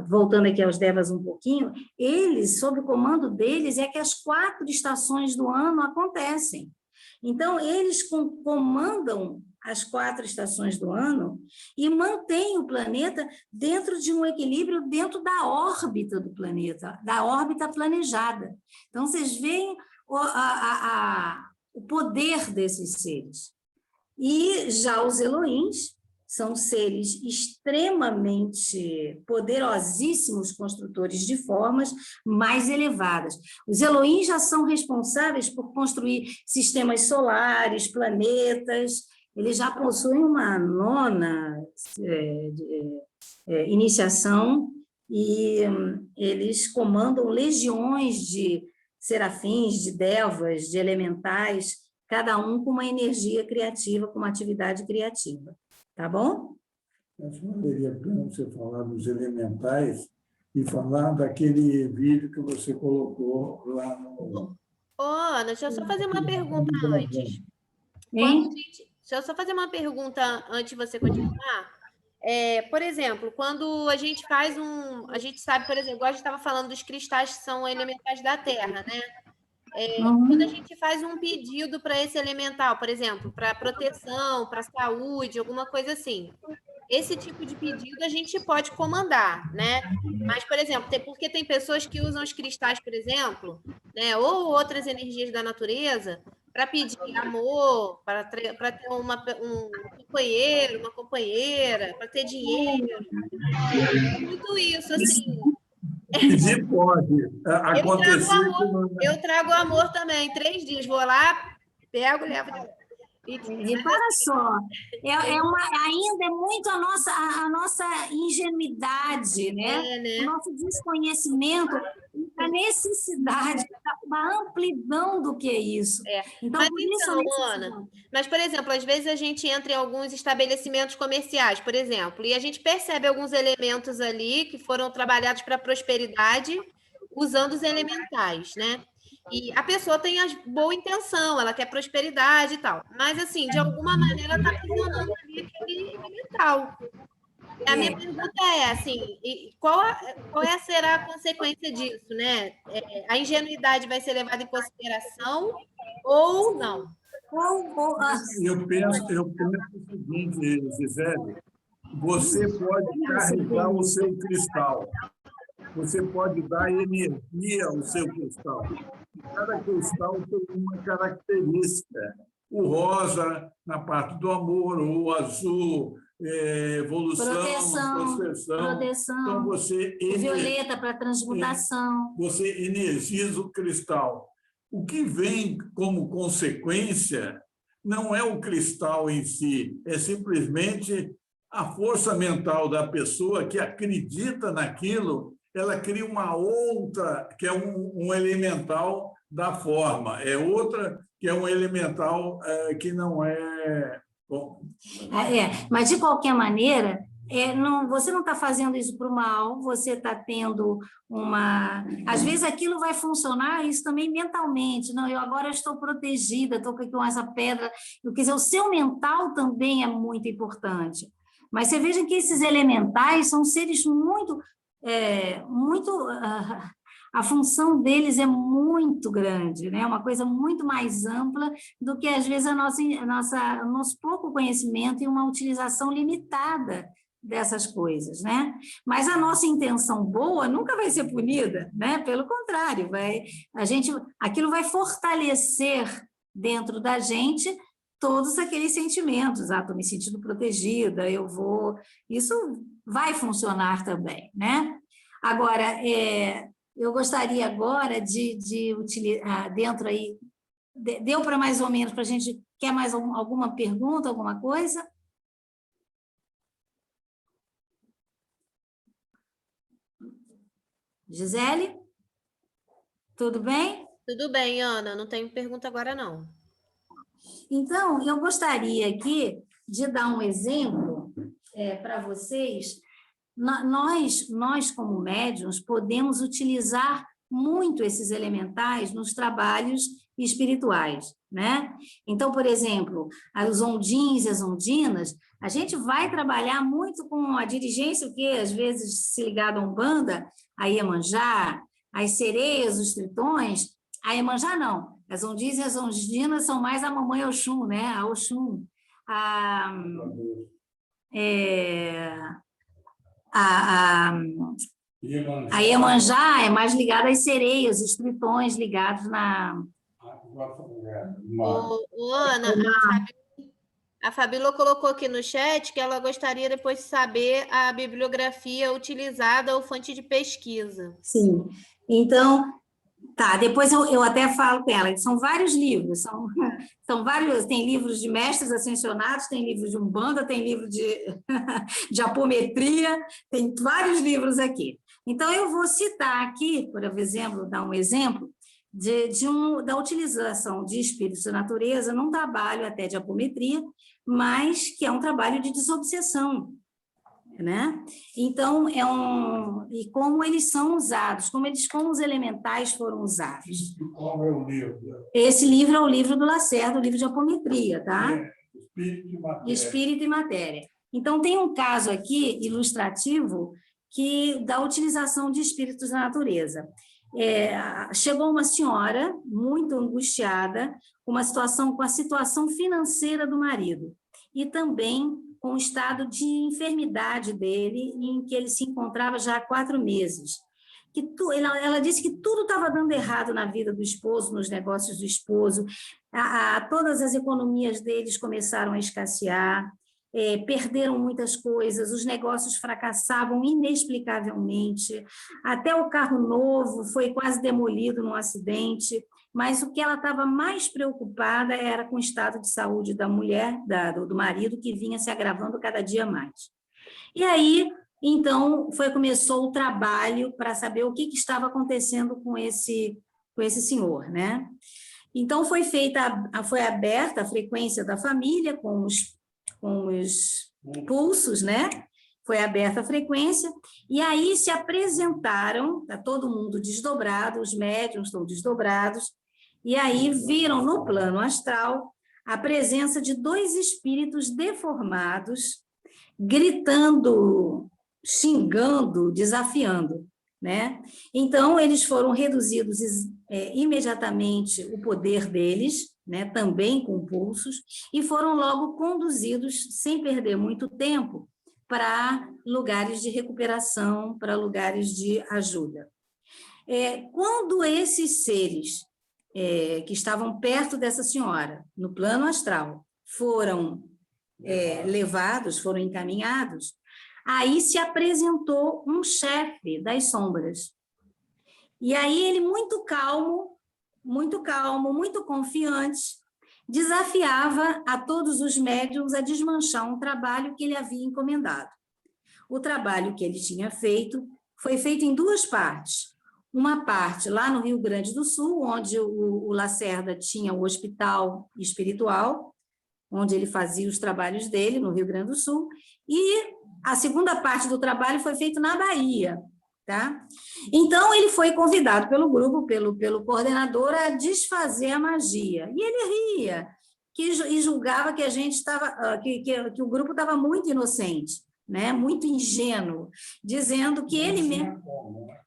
voltando aqui aos devas um pouquinho, eles, sob o comando deles, é que as 4 estações do ano acontecem. Então, eles comandam as 4 estações do ano e mantêm o planeta dentro de um equilíbrio dentro da órbita do planeta, da órbita planejada. Então, vocês veem o poder desses seres. E já os Elohims são seres extremamente poderosíssimos construtores de formas mais elevadas. Os Elohims já são responsáveis por construir sistemas solares, planetas. Eles já possuem uma 9ª iniciação e eles comandam legiões de serafins, de devas, de elementais, cada um com uma energia criativa, com uma atividade criativa. Tá bom? Acho que valeria a pena você falar dos elementais e falar daquele vídeo que você colocou lá no... Ana, deixa eu só fazer uma pergunta antes. Deixa eu só fazer uma pergunta antes de você continuar. Por exemplo, quando a gente faz a gente sabe, por exemplo, igual a gente estava falando dos cristais que são elementais da Terra, né? Quando a gente faz um pedido para esse elemental, por exemplo, para proteção, para saúde, alguma coisa assim, esse tipo de pedido a gente pode comandar, né? Mas, por exemplo, porque tem pessoas que usam os cristais, por exemplo, né, ou outras energias da natureza, para pedir amor, para ter um companheiro, uma companheira, para ter dinheiro. Tudo isso, assim... Pedir pode acontecer. Eu trago amor também, 3 dias. Vou lá, pego, levo. Repara só, ainda é muito a nossa ingenuidade, né? O nosso desconhecimento, a necessidade, a amplidão do que é isso. Então, Ana, mas, por exemplo, às vezes a gente entra em alguns estabelecimentos comerciais, por exemplo, e a gente percebe alguns elementos ali que foram trabalhados para a prosperidade, usando os elementais, né? E a pessoa tem a boa intenção, ela quer prosperidade e tal. Mas, assim, de alguma maneira, está pressionando ali aquele elemental. A minha pergunta é, assim, qual será a consequência disso, né? A ingenuidade vai ser levada em consideração ou não? Eu penso o seguinte, Gisele, você pode carregar o seu cristal, você pode dar energia ao seu cristal. Cada cristal tem uma característica. O rosa, na parte do amor, o azul, evolução, proteção. Então, você violeta para transmutação. Você energiza o cristal. O que vem como consequência não é o cristal em si, é simplesmente a força mental da pessoa que acredita naquilo, ela cria uma outra, que é um elemental da forma, é outra que é um elemental que não é... Bom, mas, de qualquer maneira, você não está fazendo isso para o mal, você está tendo uma... Às vezes aquilo vai funcionar, isso também mentalmente. Não, eu agora estou protegida, estou com essa pedra. Quer dizer, o seu mental também é muito importante. Mas você veja que esses elementais são seres muito... a função deles é muito grande, né? Uma coisa muito mais ampla do que, às vezes, o nosso pouco conhecimento e uma utilização limitada dessas coisas, né? Mas a nossa intenção boa nunca vai ser punida, né? Pelo contrário, aquilo vai fortalecer dentro da gente todos aqueles sentimentos. Estou me sentindo protegida, isso vai funcionar também, né? Agora, eu gostaria agora de utilizar dentro aí, deu para mais ou menos para a gente, quer mais alguma pergunta, alguma coisa? Gisele? Tudo bem? Tudo bem, Ana, não tenho pergunta agora, não. Então, eu gostaria aqui de dar um exemplo para vocês. Nós, como médiuns, podemos utilizar muito esses elementais nos trabalhos espirituais, né? Então, por exemplo, os ondins e as ondinas, a gente vai trabalhar muito com a dirigência, que às vezes se ligada a Umbanda, a Iemanjá, as sereias, os tritões, a Iemanjá não, as ondins e as ondinas são mais a mamãe Oxum, né? A Oxum, a Iemanjá é mais ligada às sereias, os tritões ligados na... Ana, a Fabíola colocou aqui no chat que ela gostaria depois de saber a bibliografia utilizada ou fonte de pesquisa. Sim, então... Tá, depois eu até falo com ela, são vários livros, são vários, tem livros de mestres ascensionados, tem livros de Umbanda, tem livro de apometria, tem vários livros aqui. Então, eu vou citar aqui, por exemplo, dar um exemplo da utilização de espíritos da natureza num trabalho até de apometria, mas que é um trabalho de desobsessão, né? Então, e como eles são usados, como os elementais foram usados. Qual é o livro? Esse livro é o livro do Lacerda, o livro de apometria, tá? Espírito e Matéria. Espírito e Matéria. Então, tem um caso aqui, ilustrativo, da utilização de espíritos da natureza. Chegou uma senhora muito angustiada com a situação financeira do marido e também com o estado de enfermidade dele, em que ele se encontrava já há 4 meses. Ela disse que tudo estava dando errado na vida do esposo, nos negócios do esposo, todas as economias deles começaram a escassear, perderam muitas coisas, os negócios fracassavam inexplicavelmente, até o carro novo foi quase demolido num acidente, mas o que ela estava mais preocupada era com o estado de saúde da mulher, do marido, que vinha se agravando cada dia mais. E aí, então, começou o trabalho para saber o que estava acontecendo com esse senhor, né? Então, foi aberta a frequência da família com os pulsos, né? foi aberta a frequência, e aí se apresentaram, está todo mundo desdobrado, os médiuns estão desdobrados, e aí viram no plano astral a presença de 2 espíritos deformados, gritando, xingando, desafiando, né? Então, eles foram reduzidos imediatamente o poder deles, né? Também com pulsos, e foram logo conduzidos, sem perder muito tempo, para lugares de recuperação, para lugares de ajuda. Quando esses seres que estavam perto dessa senhora, no plano astral, foram levados, foram encaminhados, aí se apresentou um chefe das sombras. E aí ele, muito calmo, muito confiante, desafiava a todos os médiuns a desmanchar um trabalho que ele havia encomendado. O trabalho que ele tinha feito foi feito em 2 partes. Uma parte lá no Rio Grande do Sul, onde o Lacerda tinha o hospital espiritual, onde ele fazia os trabalhos dele, no Rio Grande do Sul, e a segunda parte do trabalho foi feito na Bahia, tá? Então, ele foi convidado pelo grupo, pelo coordenador, a desfazer a magia. E ele ria, e julgava que a gente estava, que o grupo estava muito inocente, né? Muito ingênuo, dizendo que ele mesmo,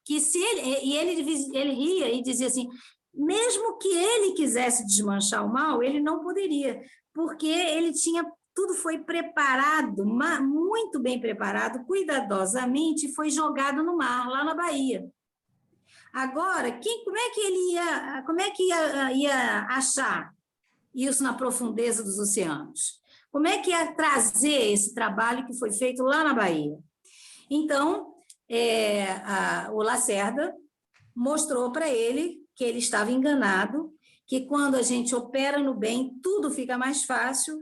que se ele ria e dizia assim, mesmo que ele quisesse desmanchar o mal, ele não poderia, porque ele tinha, tudo foi preparado, muito bem preparado, cuidadosamente, foi jogado no mar, lá na Bahia. Agora, como é que ia achar isso na profundeza dos oceanos? Como é que ia trazer esse trabalho que foi feito lá na Bahia? Então, o Lacerda mostrou para ele que ele estava enganado, que quando a gente opera no bem, tudo fica mais fácil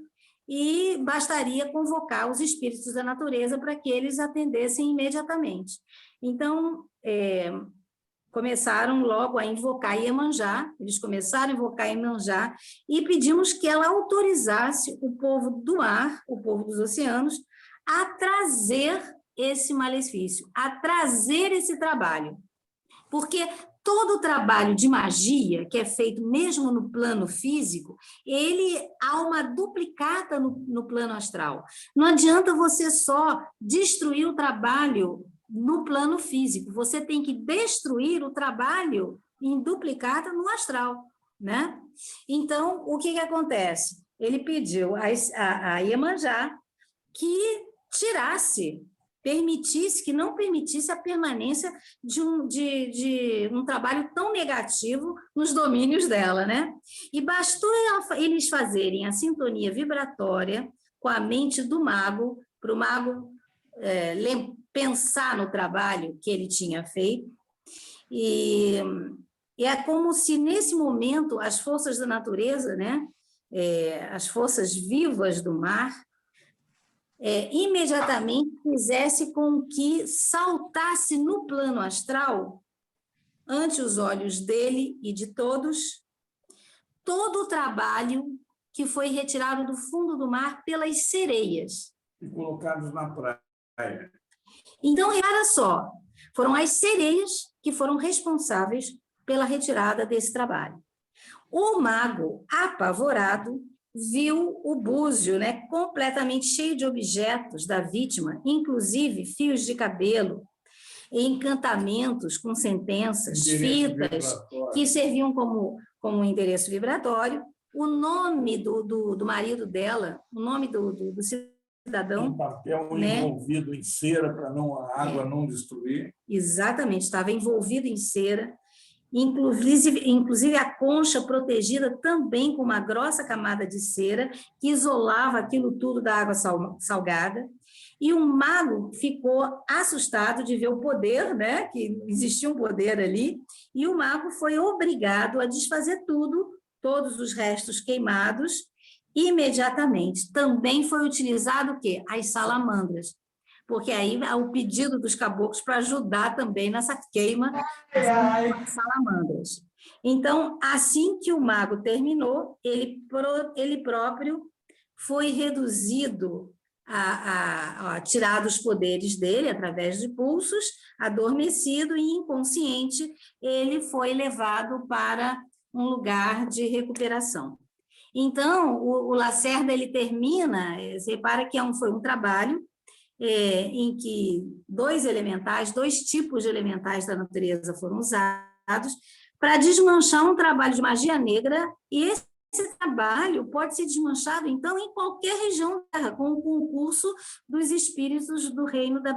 e bastaria convocar os espíritos da natureza para que eles atendessem imediatamente. Então, começaram logo a invocar Iemanjá, eles começaram a invocar Iemanjá e pedimos que ela autorizasse o povo do ar, o povo dos oceanos, a trazer esse malefício, a trazer esse trabalho. Porque todo o trabalho de magia, que é feito mesmo no plano físico, ele há uma duplicata no plano astral. Não adianta você só destruir o trabalho no plano físico, você tem que destruir o trabalho em duplicata no astral, né? Então, o que acontece? Ele pediu a Iemanjá que tirasse, que não permitisse a permanência de um trabalho tão negativo nos domínios dela, né? E bastou eles fazerem a sintonia vibratória com a mente do mago, para o mago pensar no trabalho que ele tinha feito, e é como se, nesse momento, as forças da natureza, né? As forças vivas do mar, imediatamente fizesse com que saltasse no plano astral, ante os olhos dele e de todos, todo o trabalho que foi retirado do fundo do mar pelas sereias. E colocados na praia. Então, olha só, foram as sereias que foram responsáveis pela retirada desse trabalho. O mago, apavorado, viu o búzio, né, completamente cheio de objetos da vítima, inclusive fios de cabelo, encantamentos com sentenças, fitas, que serviam como endereço vibratório, o nome do marido dela, o nome do cidadão. Um papel, né, envolvido em cera para a água não destruir. Exatamente, estava envolvido em cera. Inclusive a concha protegida também com uma grossa camada de cera que isolava aquilo tudo da água salgada, e o mago ficou assustado de ver o poder, né, que existia um poder ali, e o mago foi obrigado a desfazer todos os restos queimados imediatamente. Também foi utilizado o quê? As salamandras, porque aí há o pedido dos caboclos para ajudar também nessa queima das salamandras. Então, assim que o mago terminou, ele próprio foi reduzido tirado os poderes dele através de pulsos, adormecido e inconsciente, ele foi levado para um lugar de recuperação. Então, o Lacerda, ele termina, você repara que foi um trabalho em que dois tipos de elementais da natureza foram usados para desmanchar um trabalho de magia negra, e esse trabalho pode ser desmanchado, então, em qualquer região da Terra, com o concurso dos espíritos do reino da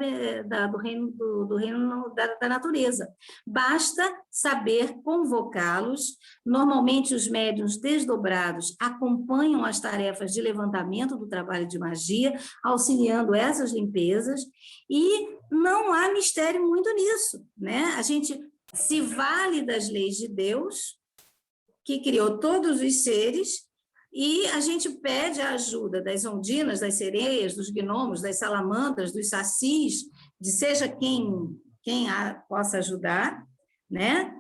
natureza. Basta saber convocá-los. Normalmente, os médiuns desdobrados acompanham as tarefas de levantamento do trabalho de magia, auxiliando essas limpezas, e não há mistério muito nisso, né? A gente se vale das leis de Deus, que criou todos os seres, e a gente pede a ajuda das ondinas, das sereias, dos gnomos, das salamandras, dos sacis, de seja quem possa ajudar, né?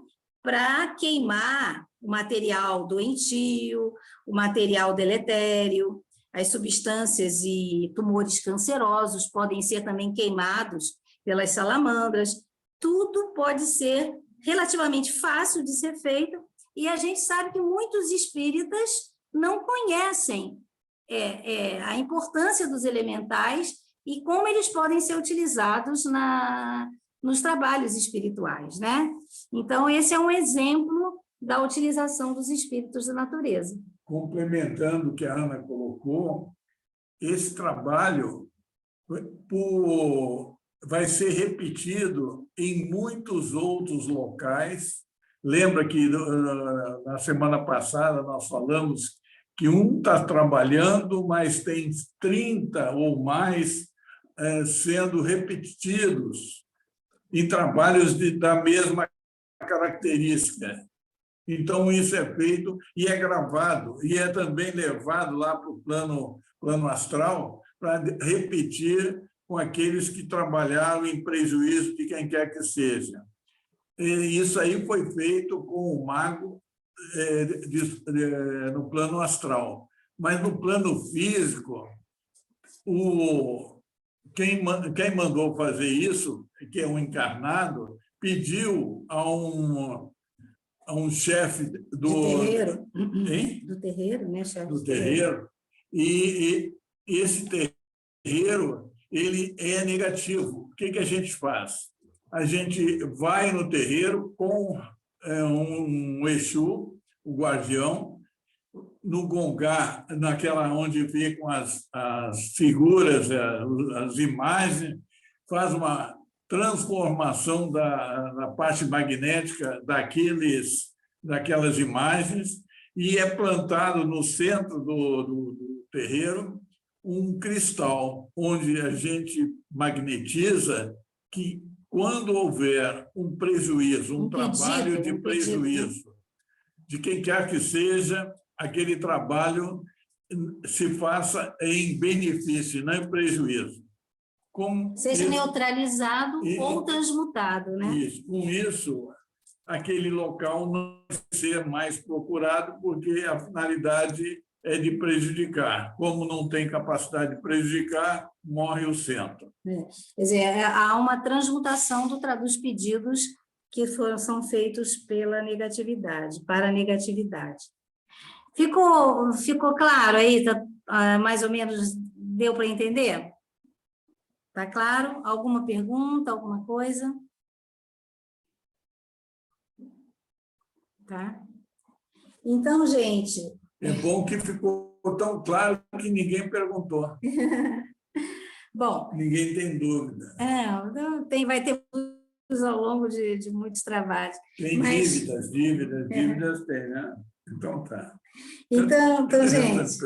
Para queimar o material doentio, o material deletério, as substâncias e tumores cancerosos podem ser também queimados pelas salamandras. Tudo pode ser relativamente fácil de ser feito, e a gente sabe que muitos espíritas não conhecem a importância dos elementais e como eles podem ser utilizados nos trabalhos espirituais, né? Então, esse é um exemplo da utilização dos espíritos da natureza. Complementando o que a Ana colocou, esse trabalho vai ser repetido em muitos outros locais. Lembra que na semana passada nós falamos que um está trabalhando, mas tem 30 ou mais sendo repetidos em trabalhos da mesma característica. Então, isso é feito e é gravado, e é também levado lá para o plano astral para repetir com aqueles que trabalharam em prejuízo de quem quer que seja. E isso aí foi feito com o mago no plano astral. Mas no plano físico, quem mandou fazer isso, que é um encarnado, pediu a um chefe do terreiro. Hein? Do terreiro, né, chefe? Do terreiro. E esse terreiro, ele é negativo. O que a gente faz? A gente vai no terreiro com um Exu, o guardião, no gongá, naquela onde ficam as figuras, as imagens, faz uma transformação da parte magnética daquelas imagens, e é plantado no centro do terreiro um cristal, onde a gente magnetiza que, quando houver um prejuízo, um trabalho de prejuízo, de quem quer que seja, aquele trabalho se faça em benefício, não em prejuízo. Seja neutralizado ou transmutado, né? Isso. Com isso, aquele local não vai ser mais procurado, porque a finalidade é de prejudicar. Como não tem capacidade de prejudicar, morre o centro. Quer dizer, há uma transmutação dos pedidos que são feitos pela negatividade, para a negatividade. Ficou claro aí? Mais ou menos deu para entender? Está claro? Alguma pergunta, alguma coisa? Tá? Então, gente... É bom que ficou tão claro que ninguém perguntou. Bom... Ninguém tem dúvida. Vai ter ao longo de muitos trabalhos. Tem dívidas tem, né? Então, tá. Então gente...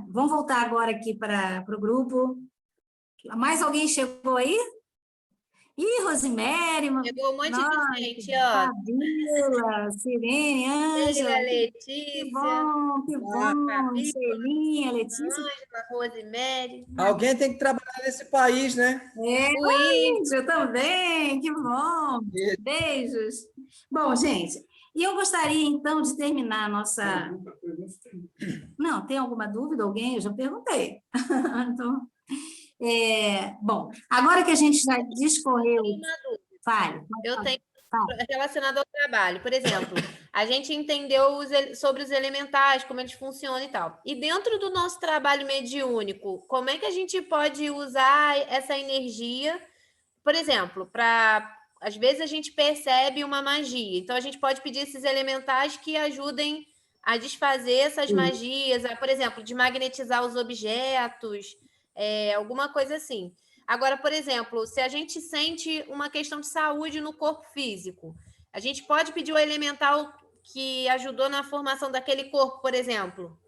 vamos voltar agora aqui para o grupo. Mais alguém chegou aí? Ih, Rosemary... Chegou um monte de gente, ó. Fabíola, Sirene, Ângela. Letícia. Que bom. Celinha, Letícia. Ângela, Rosemary. Alguém tem que trabalhar nesse país, né? Eu também, que bom. Beijos. Bom, gente, E eu gostaria, então, de terminar a nossa... Não, tem alguma dúvida? Alguém? Eu já perguntei. Então, bom, agora que a gente já discorreu... Fale. Eu tenho relacionado ao trabalho. Por exemplo, a gente entendeu sobre os elementais, como eles funcionam e tal. E dentro do nosso trabalho mediúnico, como é que a gente pode usar essa energia, por exemplo, às vezes a gente percebe uma magia, então a gente pode pedir esses elementais que ajudem a desfazer essas magias, por exemplo, desmagnetizar os objetos, alguma coisa assim. Agora, por exemplo, se a gente sente uma questão de saúde no corpo físico, a gente pode pedir o elemental que ajudou na formação daquele corpo, por exemplo,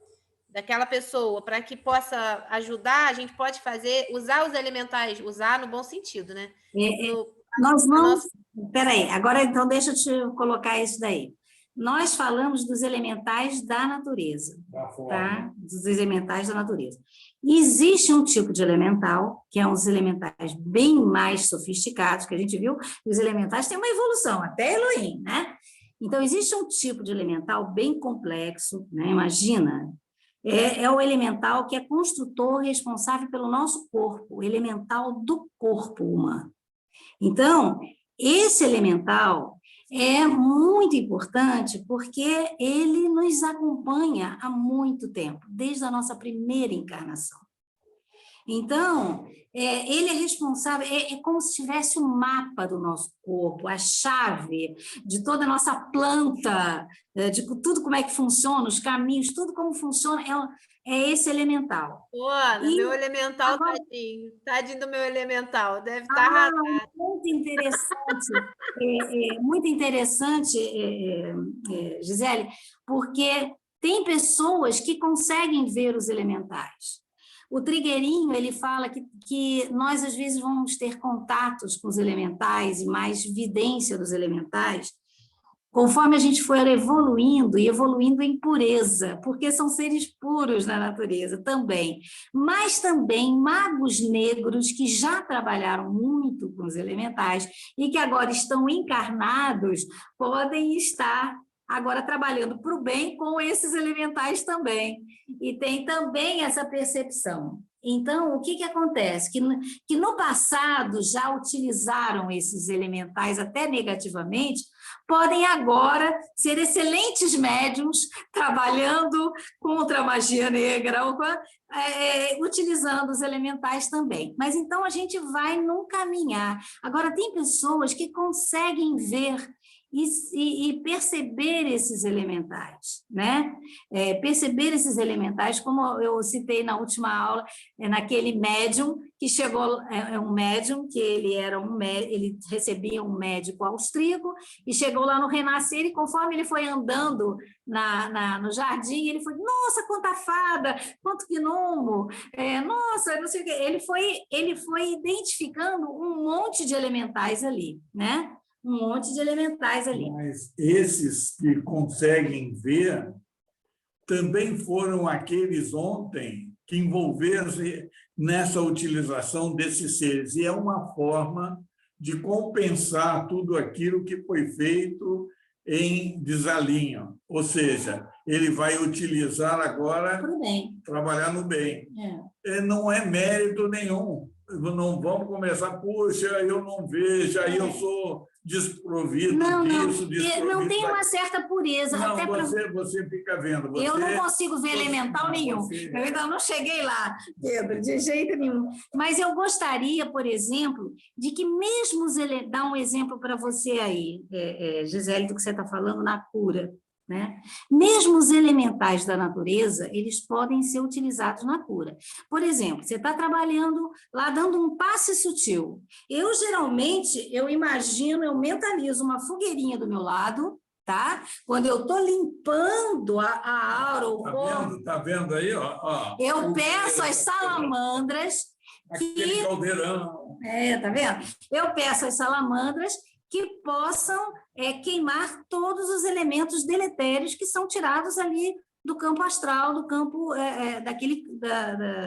daquela pessoa, para que possa ajudar, a gente pode usar os elementais, usar no bom sentido, né? Nós vamos... Peraí, agora então deixa eu te colocar isso daí. Nós falamos dos elementais da natureza, tá? Dos elementais da natureza. Existe um tipo de elemental, que é uns elementais bem mais sofisticados, que a gente viu, que os elementais têm uma evolução, até Elohim, né? Então, existe um tipo de elemental bem complexo, né? Imagina, é o elemental que é construtor responsável pelo nosso corpo, o elemental do corpo humano. Então, esse elemental é muito importante porque ele nos acompanha há muito tempo, desde a nossa primeira encarnação. Então, ele é responsável, é como se tivesse um mapa do nosso corpo, a chave de toda a nossa planta, de tudo como é que funciona, os caminhos, tudo como funciona, é esse elemental. Meu elemental, agora... tadinho do meu elemental, deve estar arrasado. Muito interessante, Gisele, porque tem pessoas que conseguem ver os elementais. O Trigueirinho, ele fala que nós, às vezes, vamos ter contatos com os elementais e mais vidência dos elementais, conforme a gente for evoluindo e evoluindo em pureza, porque são seres puros na natureza também, mas também magos negros que já trabalharam muito com os elementais e que agora estão encarnados, podem estar agora trabalhando para o bem com esses elementais também, e tem também essa percepção. Então, o que acontece? Que no passado já utilizaram esses elementais até negativamente, podem agora ser excelentes médiums trabalhando contra a magia negra, utilizando os elementais também. Mas então a gente vai num caminhar. Agora, tem pessoas que conseguem ver e perceber esses elementais, né? Perceber esses elementais, como eu citei na última aula, naquele médium que chegou, um médium que ele recebia um médico austríaco e chegou lá no Renascer, e conforme ele foi andando no jardim, ele foi, nossa, quanta fada, quanto gnomo, nossa, não sei o quê. Ele foi identificando um monte de elementais ali, né? Um monte de elementais ali. Mas esses que conseguem ver também foram aqueles ontem que envolveram-se nessa utilização desses seres. E é uma forma de compensar tudo aquilo que foi feito em desalinho. Ou seja, ele vai utilizar agora, trabalhar no bem. Não é mérito nenhum. Não vamos começar, puxa, eu não vejo, aí eu sou desprovido disso, desprovido. Não tem uma certa pureza. Não, até você fica vendo. Eu não consigo ver elemental nenhum. Eu ainda não cheguei lá, Pedro, de jeito nenhum. Mas eu gostaria, por exemplo, de que mesmo... Dar um exemplo para você aí, Gisele, do que você está falando na cura, né? Mesmo os elementais da natureza, eles podem ser utilizados na cura. Por exemplo, você está trabalhando lá, dando um passe sutil. Eu, geralmente, eu mentalizo uma fogueirinha do meu lado, tá? Quando eu estou limpando a aura, o corpo... Tá vendo aí? Ó. Eu peço às salamandras... Aquele caldeirão. Tá vendo? Eu peço às salamandras que possam queimar todos os elementos deletérios que são tirados ali do campo astral, do campo,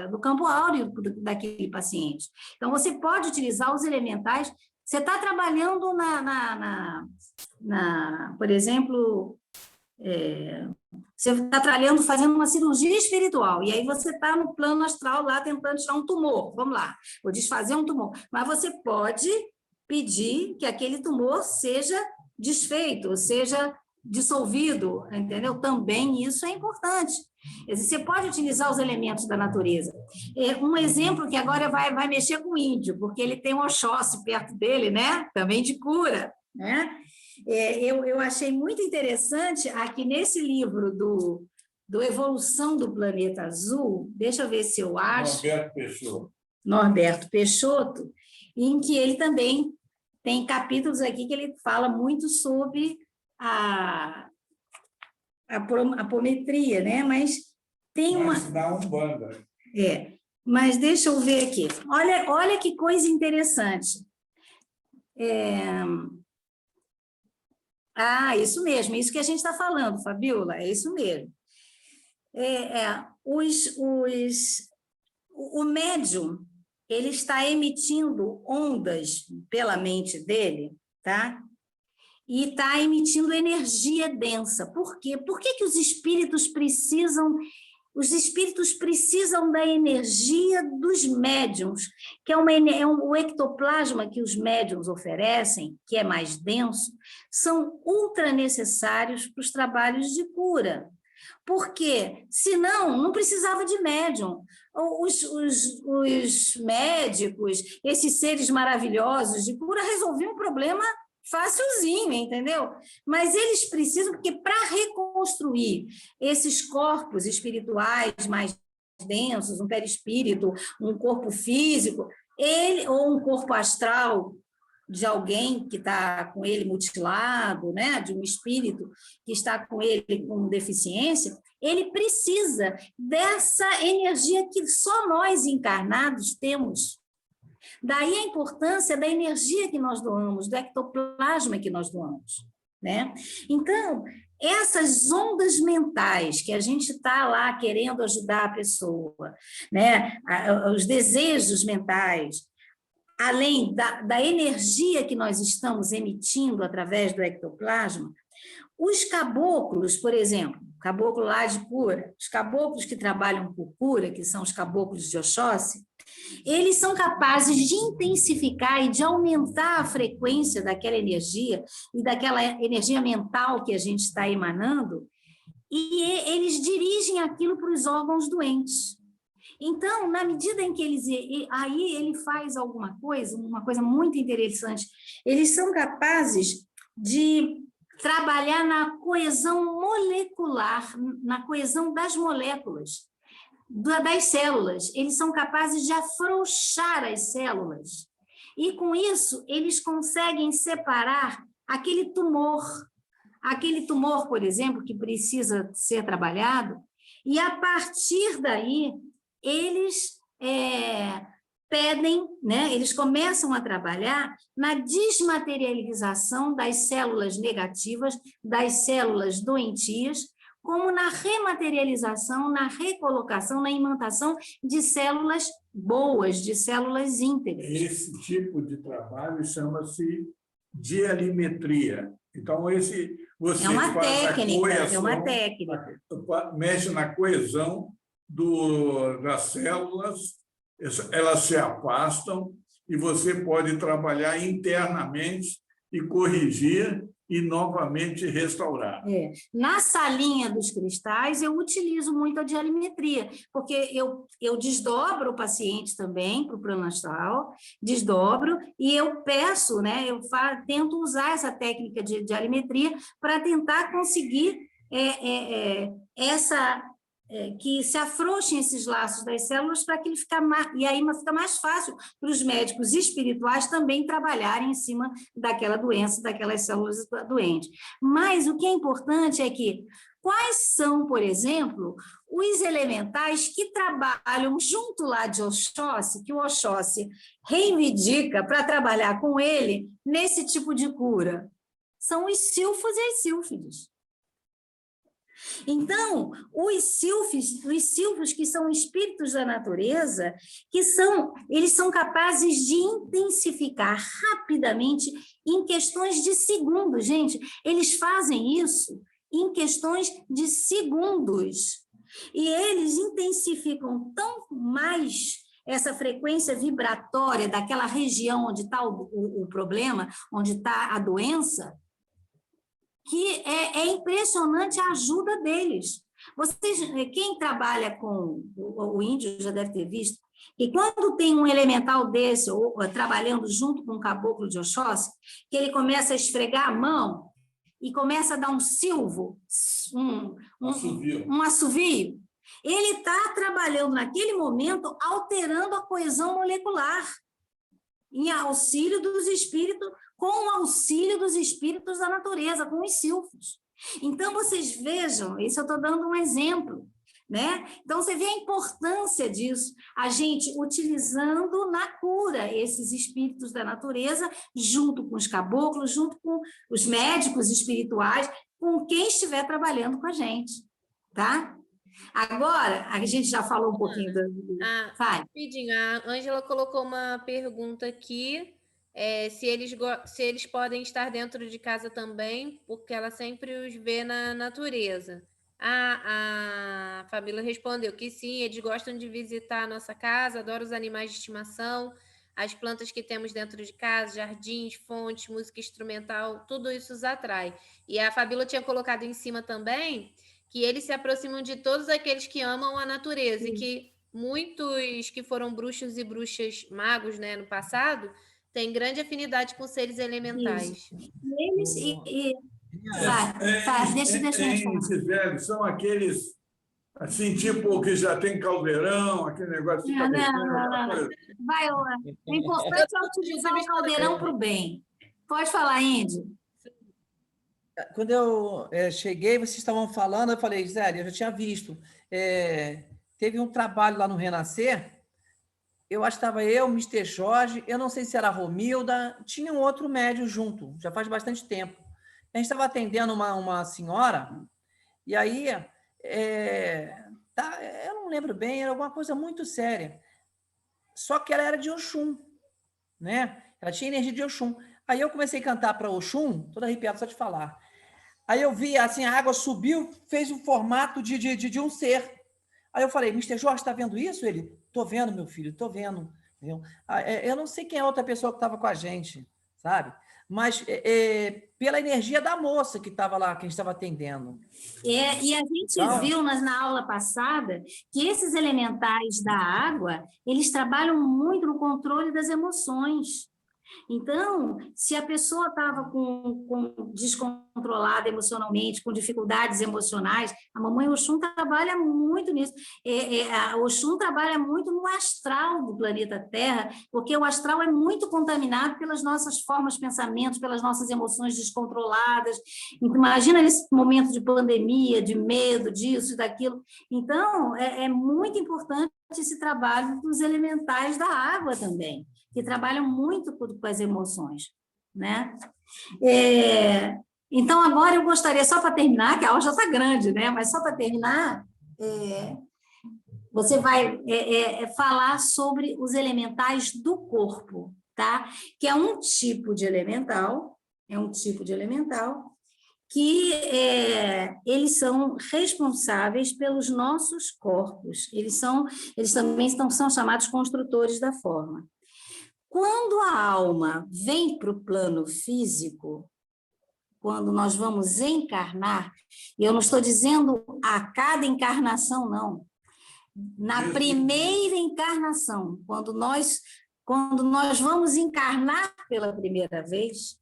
do campo áureo daquele paciente. Então, você pode utilizar os elementais. Você está trabalhando por exemplo, você está trabalhando, fazendo uma cirurgia espiritual, e aí você está no plano astral lá tentando tirar um tumor, vamos lá, ou desfazer um tumor, mas você pode pedir que aquele tumor seja desfeito, seja dissolvido, entendeu? Também isso é importante. Você pode utilizar os elementos da natureza. Um exemplo que agora vai mexer com o índio, porque ele tem um Oxóssi perto dele, né? Também de cura, né? Eu achei muito interessante aqui nesse livro do Evolução do Planeta Azul, deixa eu ver se eu acho. Norberto Peixoto, em que ele também tem capítulos aqui que ele fala muito sobre a apometria, né? Mas tem uma... Da Umbanda. Mas deixa eu ver aqui. Olha que coisa interessante. Isso mesmo, isso que a gente está falando, Fabiola, é isso mesmo. O médium, ele está emitindo ondas pela mente dele, tá? E está emitindo energia densa. Por quê? Por que os espíritos precisam... Os espíritos precisam da energia dos médiuns, que o ectoplasma que os médiuns oferecem, que é mais denso, são ultra necessários para os trabalhos de cura. Porque, senão, não precisava de médium. Os médicos, esses seres maravilhosos de cura, resolviam um problema facilzinho, entendeu? Mas eles precisam, porque para reconstruir esses corpos espirituais mais densos, um perispírito, um corpo físico, ou um corpo astral de alguém que está com ele mutilado, né? De um espírito que está com ele com deficiência, ele precisa dessa energia que só nós encarnados temos. Daí a importância da energia que nós doamos, do ectoplasma que nós doamos, né? Então, essas ondas mentais que a gente está lá querendo ajudar a pessoa, né? Os desejos mentais, além da energia que nós estamos emitindo através do ectoplasma, os caboclos, por exemplo, caboclo lá de cura, os caboclos que trabalham por cura, que são os caboclos de Oxóssi, eles são capazes de intensificar e de aumentar a frequência daquela energia e daquela energia mental que a gente está emanando, e eles dirigem aquilo para os órgãos doentes. Então, na medida em que aí ele faz alguma coisa, uma coisa muito interessante, eles são capazes de trabalhar na coesão molecular, na coesão das moléculas, das células. Eles são capazes de afrouxar as células. E, com isso, eles conseguem separar aquele tumor, por exemplo, que precisa ser trabalhado, e, a partir daí, eles pedem, né, eles começam a trabalhar na desmaterialização das células negativas, das células doentias, como na rematerialização, na recolocação, na imantação de células boas, de células íntegras. Esse tipo de trabalho chama-se dialimetria. Então, você é uma técnica, coesão, é uma técnica. Mexe na coesão das células, elas se afastam e você pode trabalhar internamente e corrigir e novamente restaurar. Na salinha dos cristais, eu utilizo muito a dialimetria, porque eu desdobro o paciente também para o plano astral, desdobro, e eu peço, né, tento usar essa técnica de dialimetria para tentar conseguir que se afrouxem esses laços das células para que ele fique mais, e aí fica mais fácil para os médicos espirituais também trabalharem em cima daquela doença, daquelas células doentes. Mas o que é importante é que quais são, por exemplo, os elementais que trabalham junto lá de Oxóssi, que o Oxóssi reivindica para trabalhar com ele nesse tipo de cura? São os sílfos e as sílfides. Então, os silfos, que são espíritos da natureza, eles são capazes de intensificar rapidamente em questões de segundos, gente. Eles fazem isso em questões de segundos. E eles intensificam tão mais essa frequência vibratória daquela região onde está o problema, onde está a doença, que é impressionante a ajuda deles. Quem trabalha com o índio já deve ter visto, que quando tem um elemental desse, ou trabalhando junto com o caboclo de Oxóssi, que ele começa a esfregar a mão e começa a dar um silvo, um assovio, ele está trabalhando naquele momento, alterando a coesão molecular, em auxílio dos espíritos, com o auxílio dos espíritos da natureza, com os silfos. Então, vocês vejam, isso eu estou dando um exemplo, né? Então, você vê a importância disso, a gente utilizando na cura esses espíritos da natureza, junto com os caboclos, junto com os médicos espirituais, com quem estiver trabalhando com a gente, tá? Agora, a gente já falou um pouquinho rapidinho, a Ângela colocou uma pergunta aqui, se eles podem estar dentro de casa também, porque ela sempre os vê na natureza. A Fabíola respondeu que sim, eles gostam de visitar a nossa casa, adoram os animais de estimação, as plantas que temos dentro de casa, jardins, fontes, música instrumental, tudo isso os atrai. E a Fabíola tinha colocado em cima também que eles se aproximam de todos aqueles que amam a natureza, e que muitos que foram bruxos e bruxas magos, né, no passado, têm grande afinidade com seres elementais. Eles deixa eu esses velhos são aqueles, assim, tipo, que já tem caldeirão, aquele negócio de não. É importante utilizar o caldeirão para o bem. Pode falar, Índio. Quando eu cheguei, vocês estavam falando, eu falei, Zé, eu já tinha visto. Teve um trabalho lá no Renascer, eu acho que estava eu, Mr. Jorge, eu não sei se era a Romilda, tinha um outro médium junto, já faz bastante tempo. A gente estava atendendo uma senhora, e aí, eu não lembro bem, era alguma coisa muito séria. Só que ela era de Oxum, né? Ela tinha energia de Oxum. Aí eu comecei a cantar para Oxum, toda arrepiada só de falar. Aí eu vi, assim, a água subiu, fez um formato de um ser. Aí eu falei, Mr. Jorge, está vendo isso? Ele, estou vendo, meu filho, estou vendo. Eu não sei quem é a outra pessoa que estava com a gente, sabe? Mas pela energia da moça que estava lá, que a gente estava atendendo. E a gente viu na aula passada que esses elementais da água, eles trabalham muito no controle das emoções. Então, se a pessoa estava descontrolada emocionalmente, com dificuldades emocionais, a mamãe Oxum trabalha muito nisso. A Oxum trabalha muito no astral do planeta Terra, porque o astral é muito contaminado pelas nossas formas de pensamento, pelas nossas emoções descontroladas. Então, imagina nesse momento de pandemia, de medo, disso e daquilo. Então, é muito importante esse trabalho dos elementais da água também, que trabalham muito com as emoções, né? Então, agora eu gostaria, só para terminar, que a aula já está grande, né? Mas só para terminar, você vai falar sobre os elementais do corpo, tá? Que é um tipo de elemental, que eles são responsáveis pelos nossos corpos. Eles também são chamados construtores da forma. Quando a alma vem para o plano físico, quando nós vamos encarnar, e eu não estou dizendo a cada encarnação, não. Na primeira encarnação, quando nós vamos encarnar pela primeira vez,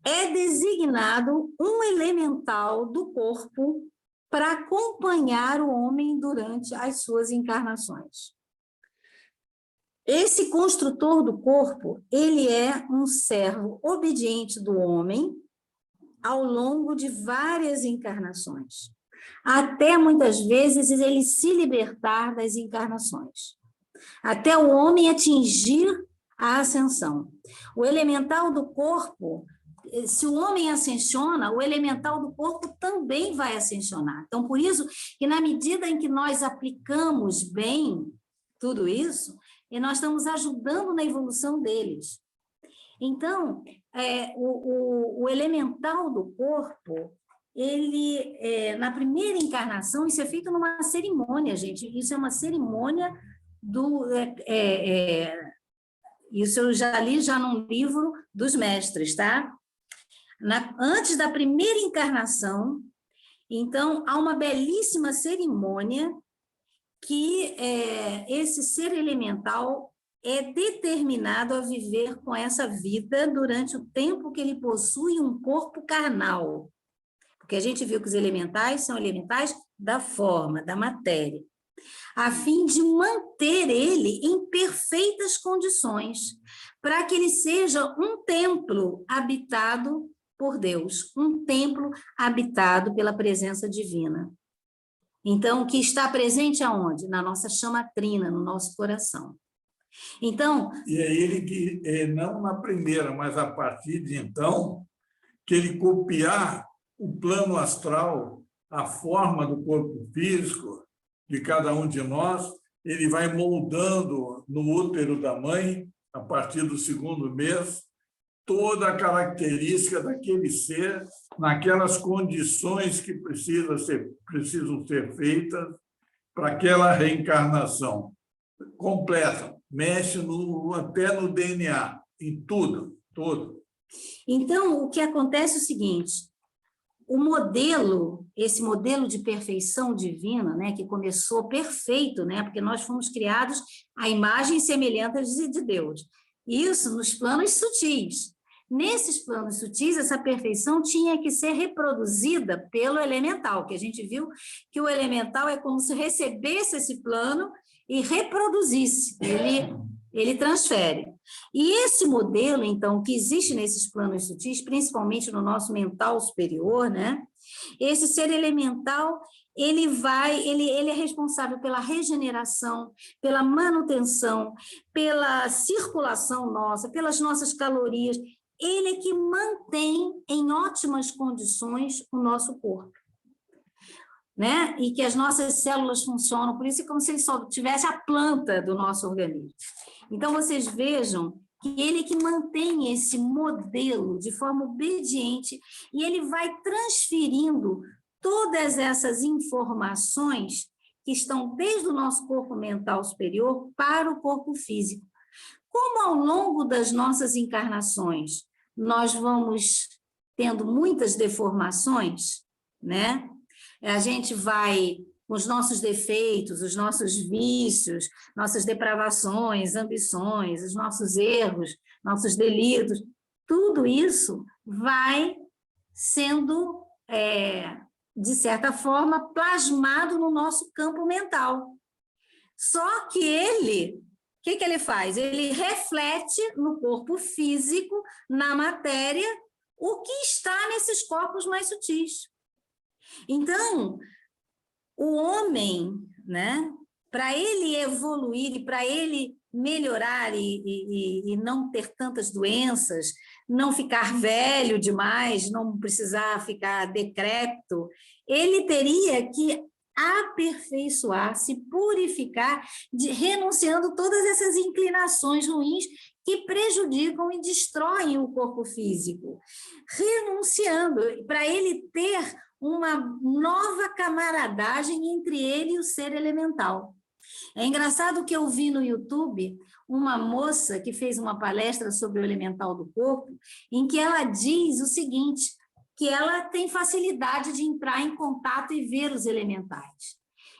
é designado um elemental do corpo para acompanhar o homem durante as suas encarnações. Esse construtor do corpo, ele é um servo obediente do homem ao longo de várias encarnações, até muitas vezes ele se libertar das encarnações, até o homem atingir a ascensão. O elemental do corpo se o homem ascensiona, o elemental do corpo também vai ascensionar. Então, por isso que na medida em que nós aplicamos bem tudo isso, e nós estamos ajudando na evolução deles. Então, o elemental do corpo, ele, na primeira encarnação, isso é feito numa cerimônia, gente. Isso é uma cerimônia isso eu já li num livro dos mestres, tá? Antes da primeira encarnação, então, há uma belíssima cerimônia que esse ser elemental é determinado a viver com essa vida durante o tempo que ele possui um corpo carnal. Porque a gente viu que os elementais são elementais da forma, da matéria, a fim de manter ele em perfeitas condições, para que ele seja um templo habitado por Deus, um templo habitado pela presença divina. Então, que está presente aonde? Na nossa chama trina, no nosso coração. Então... E é ele que, não na primeira, mas a partir de então, que ele copiar o plano astral, a forma do corpo físico de cada um de nós, ele vai moldando no útero da mãe, a partir do 2º mês, toda a característica daquele ser, naquelas condições que precisam ser feitas para aquela reencarnação completa, mexe até no DNA, em tudo. Então, o que acontece é o seguinte, esse modelo de perfeição divina, né, que começou perfeito, né, porque nós fomos criados à imagem e semelhança de Deus, isso nos planos sutis. Nesses planos sutis, essa perfeição tinha que ser reproduzida pelo elemental, que a gente viu que o elemental é como se recebesse esse plano e reproduzisse, ele transfere. E esse modelo, então, que existe nesses planos sutis, principalmente no nosso mental superior, né? Esse ser elemental, ele é responsável pela regeneração, pela manutenção, pela circulação nossa, pelas nossas calorias. Ele é que mantém em ótimas condições o nosso corpo, né? E que as nossas células funcionam, por isso é como se ele só tivesse a planta do nosso organismo. Então, vocês vejam que ele é que mantém esse modelo de forma obediente e ele vai transferindo todas essas informações que estão desde o nosso corpo mental superior para o corpo físico. Como ao longo das nossas encarnações nós vamos tendo muitas deformações, né? A gente vai, com os nossos defeitos, os nossos vícios, nossas depravações, ambições, os nossos erros, nossos delitos, tudo isso vai sendo, de certa forma, plasmado no nosso campo mental. Só que o que ele faz? Ele reflete no corpo físico, na matéria, o que está nesses corpos mais sutis. Então, o homem, né, para ele evoluir e para ele melhorar e não ter tantas doenças, não ficar velho demais, não precisar ficar decrépito, ele teria que aperfeiçoar, se purificar, renunciando todas essas inclinações ruins que prejudicam e destroem o corpo físico, renunciando para ele ter uma nova camaradagem entre ele e o ser elemental. É engraçado que eu vi no YouTube uma moça que fez uma palestra sobre o elemental do corpo, em que ela diz o seguinte, que ela tem facilidade de entrar em contato e ver os elementais.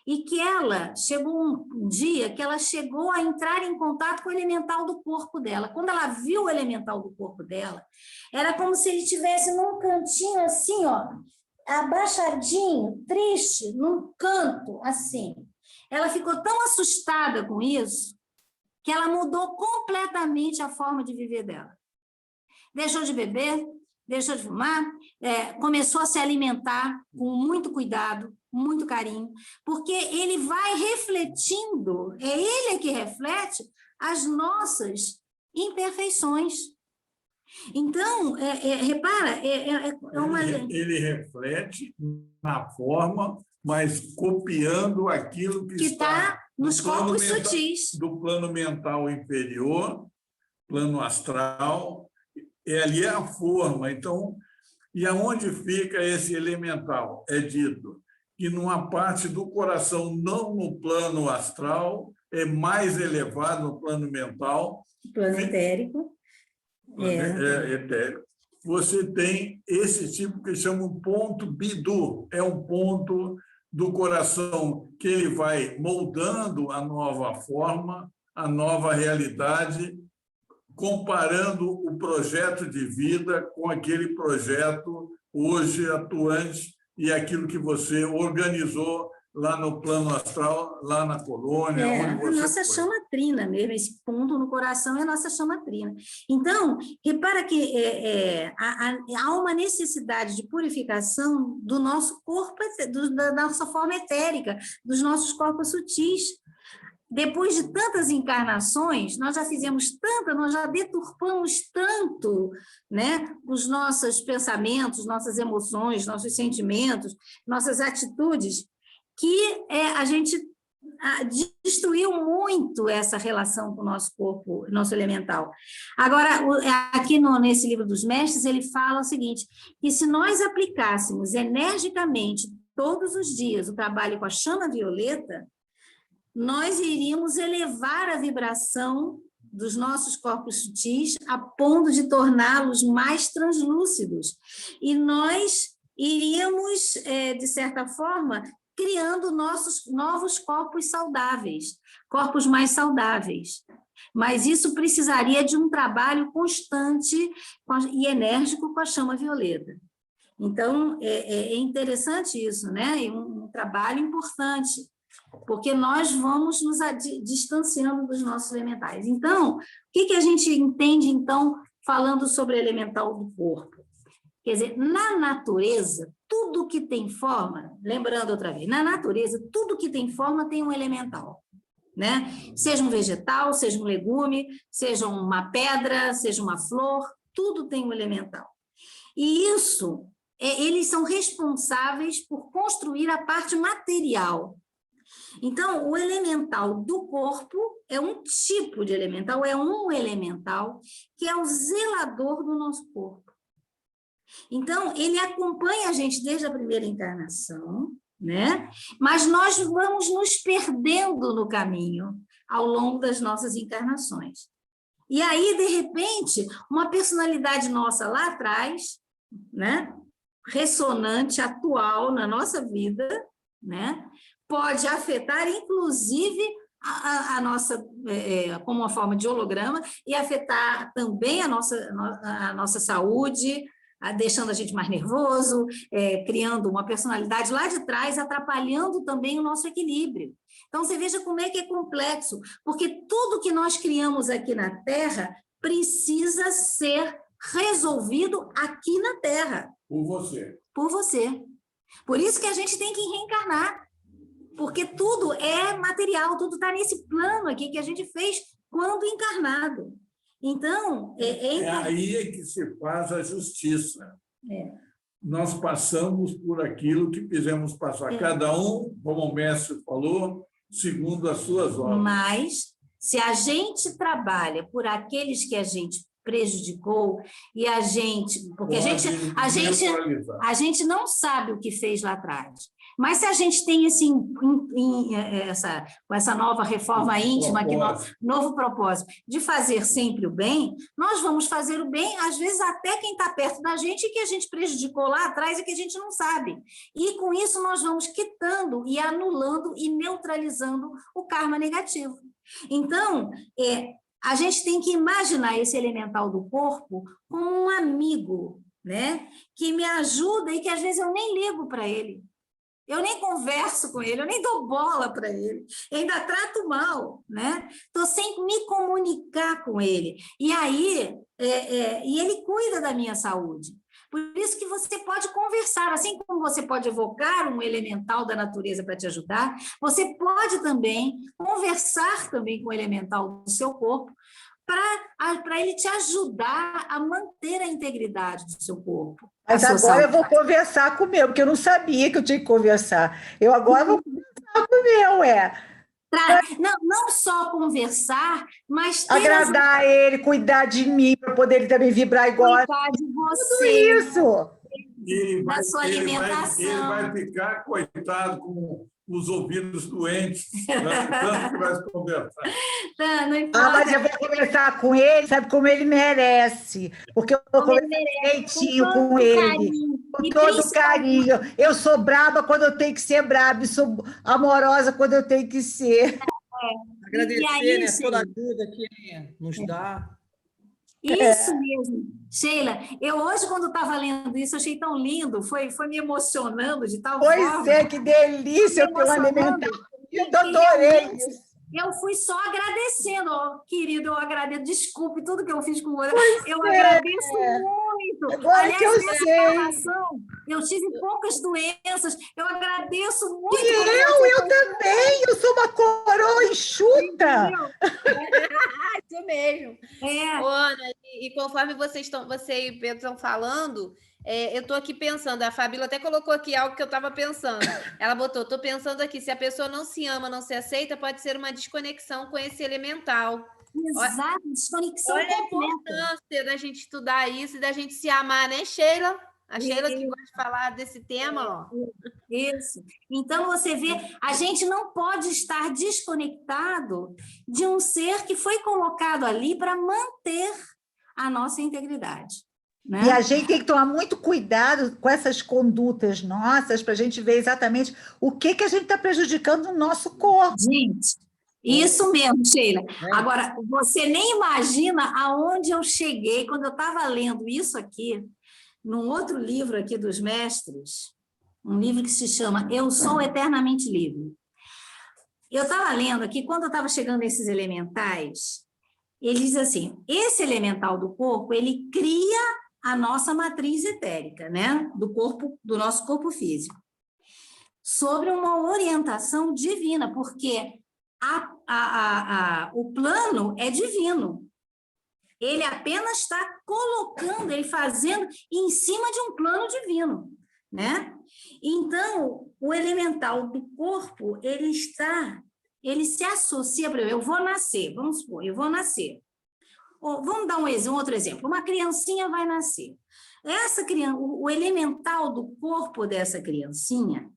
E que ela chegou um dia que ela chegou a entrar em contato com o elemental do corpo dela. Quando ela viu o elemental do corpo dela, era como se ele estivesse num cantinho assim, ó, abaixadinho, triste, num canto, assim. Ela ficou tão assustada com isso que ela mudou completamente a forma de viver dela. Deixou de beber, deixou de fumar, começou a se alimentar com muito cuidado, muito carinho, porque ele vai refletindo, é ele que reflete as nossas imperfeições. Então, repara, é uma... Ele reflete na forma, mas copiando aquilo que está nos corpos sutis. Do plano mental inferior, plano astral, ali é a forma. Então, e aonde fica esse elemental? É dito que numa parte do coração, não no plano astral, é mais elevado no plano mental. Plano etérico. Etérico. Você tem esse tipo que chama um ponto bidu, é um ponto do coração que ele vai moldando a nova forma, a nova realidade, comparando o projeto de vida com aquele projeto hoje atuante e aquilo que você organizou lá no plano astral, lá na colônia. Onde você a nossa chama trina mesmo, esse ponto no coração é a nossa chama trina. Então, repara que há uma necessidade de purificação do nosso corpo, da nossa forma etérica, dos nossos corpos sutis. Depois de tantas encarnações, nós já fizemos nós já deturpamos tanto, né, os nossos pensamentos, nossas emoções, nossos sentimentos, nossas atitudes, que a gente destruiu muito essa relação com o nosso corpo, nosso elemental. Agora, aqui nesse livro dos mestres, ele fala o seguinte, que se nós aplicássemos energicamente, todos os dias, o trabalho com a chama violeta, nós iríamos elevar a vibração dos nossos corpos sutis a ponto de torná-los mais translúcidos. E nós iríamos, de certa forma, criando nossos novos corpos saudáveis, corpos mais saudáveis. Mas isso precisaria de um trabalho constante e enérgico com a chama violeta. Então, é interessante isso, né? É um trabalho importante, porque nós vamos nos distanciando dos nossos elementais. Então, o que a gente entende, então, falando sobre o elemental do corpo? Quer dizer, na natureza, tudo que tem forma, lembrando outra vez, na natureza, tudo que tem forma tem um elemental, né? Seja um vegetal, seja um legume, seja uma pedra, seja uma flor, tudo tem um elemental. E isso, eles são responsáveis por construir a parte material. Então, o elemental do corpo é um tipo de elemental, é um elemental que é o zelador do nosso corpo. Então, ele acompanha a gente desde a primeira encarnação, né? Mas nós vamos nos perdendo no caminho ao longo das nossas encarnações. E aí, de repente, uma personalidade nossa lá atrás, né? Ressonante, atual na nossa vida, né? Pode afetar, inclusive, a nossa, como uma forma de holograma, e afetar também a nossa saúde, deixando a gente mais nervoso, criando uma personalidade lá de trás, atrapalhando também o nosso equilíbrio. Então, você veja como é que é complexo, porque tudo que nós criamos aqui na Terra precisa ser resolvido aqui na Terra. Por você. Por você. Por isso que a gente tem que reencarnar, porque tudo é material, tudo está nesse plano aqui que a gente fez quando encarnado. Então, aí é que se faz a justiça. Nós passamos por aquilo que quisemos passar. Cada um, como o mestre falou, segundo as suas obras. Mas, se a gente trabalha por aqueles que a gente prejudicou, e a gente... Porque a gente não sabe o que fez lá atrás. Mas se a gente tem essa nova reforma íntima, novo propósito, de fazer sempre o bem, nós vamos fazer o bem, às vezes até quem está perto da gente e que a gente prejudicou lá atrás e que a gente não sabe. E com isso nós vamos quitando e anulando e neutralizando o karma negativo. Então, a gente tem que imaginar esse elemental do corpo como um amigo, né? Que me ajuda e que às vezes eu nem ligo para ele. Eu nem converso com ele, eu nem dou bola para ele, eu ainda trato mal, né? Estou sem me comunicar com ele. E aí, e ele cuida da minha saúde. Por isso que você pode conversar, assim como você pode evocar um elemental da natureza para te ajudar, você pode também conversar também com o elemental do seu corpo, para ele te ajudar a manter a integridade do seu corpo. Mas agora eu vou conversar com o meu, porque eu não sabia que eu tinha que conversar. Eu agora vou conversar com o meu, Não só conversar, mas ter agradar ele, cuidar de mim, para poder ele também vibrar igual. cuidar de você. Tudo isso. Da sua alimentação. Ele vai ficar, coitado, com os ouvidos doentes, tanto que vai se conversar. Não importa. Mas eu vou conversar com ele, sabe como ele merece, porque eu vou conversar direitinho com ele, com todo carinho. Eu sou braba quando eu tenho que ser braba, e sou amorosa quando eu tenho que ser. Agradecer, aí, né, Sheila, toda a ajuda que ele nos dá. Isso mesmo. Sheila, eu hoje, quando estava lendo isso, achei tão lindo, foi me emocionando de tal forma. Pois é, que delícia eu ter um alimentar. Eu adorei isso. Eu fui só agradecendo, querido, eu agradeço, desculpe tudo que eu fiz com você, eu é. agradeço muito. Agora Aliás, que eu nessa sei. formação, eu tive poucas doenças, eu agradeço muito. Eu também, eu sou uma coroa enxuta. Isso mesmo. Ô, Ana, e conforme você e o Pedro estão falando, eu estou aqui pensando, a Fabíola até colocou aqui algo que eu estava pensando. Ela botou, estou pensando aqui, se a pessoa não se ama, não se aceita, pode ser uma desconexão com esse elemental. Exato, desconexão Olha a completa. importância da gente estudar isso e da gente se amar, né, Sheila? A Sheila que gosta de falar desse tema, ó. Isso. Então, você vê, a gente não pode estar desconectado de um ser que foi colocado ali para manter a nossa integridade. Né? E a gente tem que tomar muito cuidado com essas condutas nossas para a gente ver exatamente o que a gente está prejudicando no nosso corpo. Gente, isso mesmo, Sheila. Agora, você nem imagina aonde eu cheguei quando eu estava lendo isso aqui, num outro livro aqui dos mestres, um livro que se chama Eu Sou Eternamente Livre. Eu estava lendo aqui, quando eu estava chegando nesses elementais, ele diz assim, esse elemental do corpo, ele cria a nossa matriz etérica, né? Do nosso corpo físico, sobre uma orientação divina, porque o plano é divino. Ele apenas está colocando, ele fazendo em cima de um plano divino, né? Então, o elemental do corpo, ele se associa, por exemplo, eu vou nascer, vamos supor, eu vou nascer. Vamos dar um outro exemplo. Uma criancinha vai nascer. Essa criança, o elemental do corpo dessa criancinha,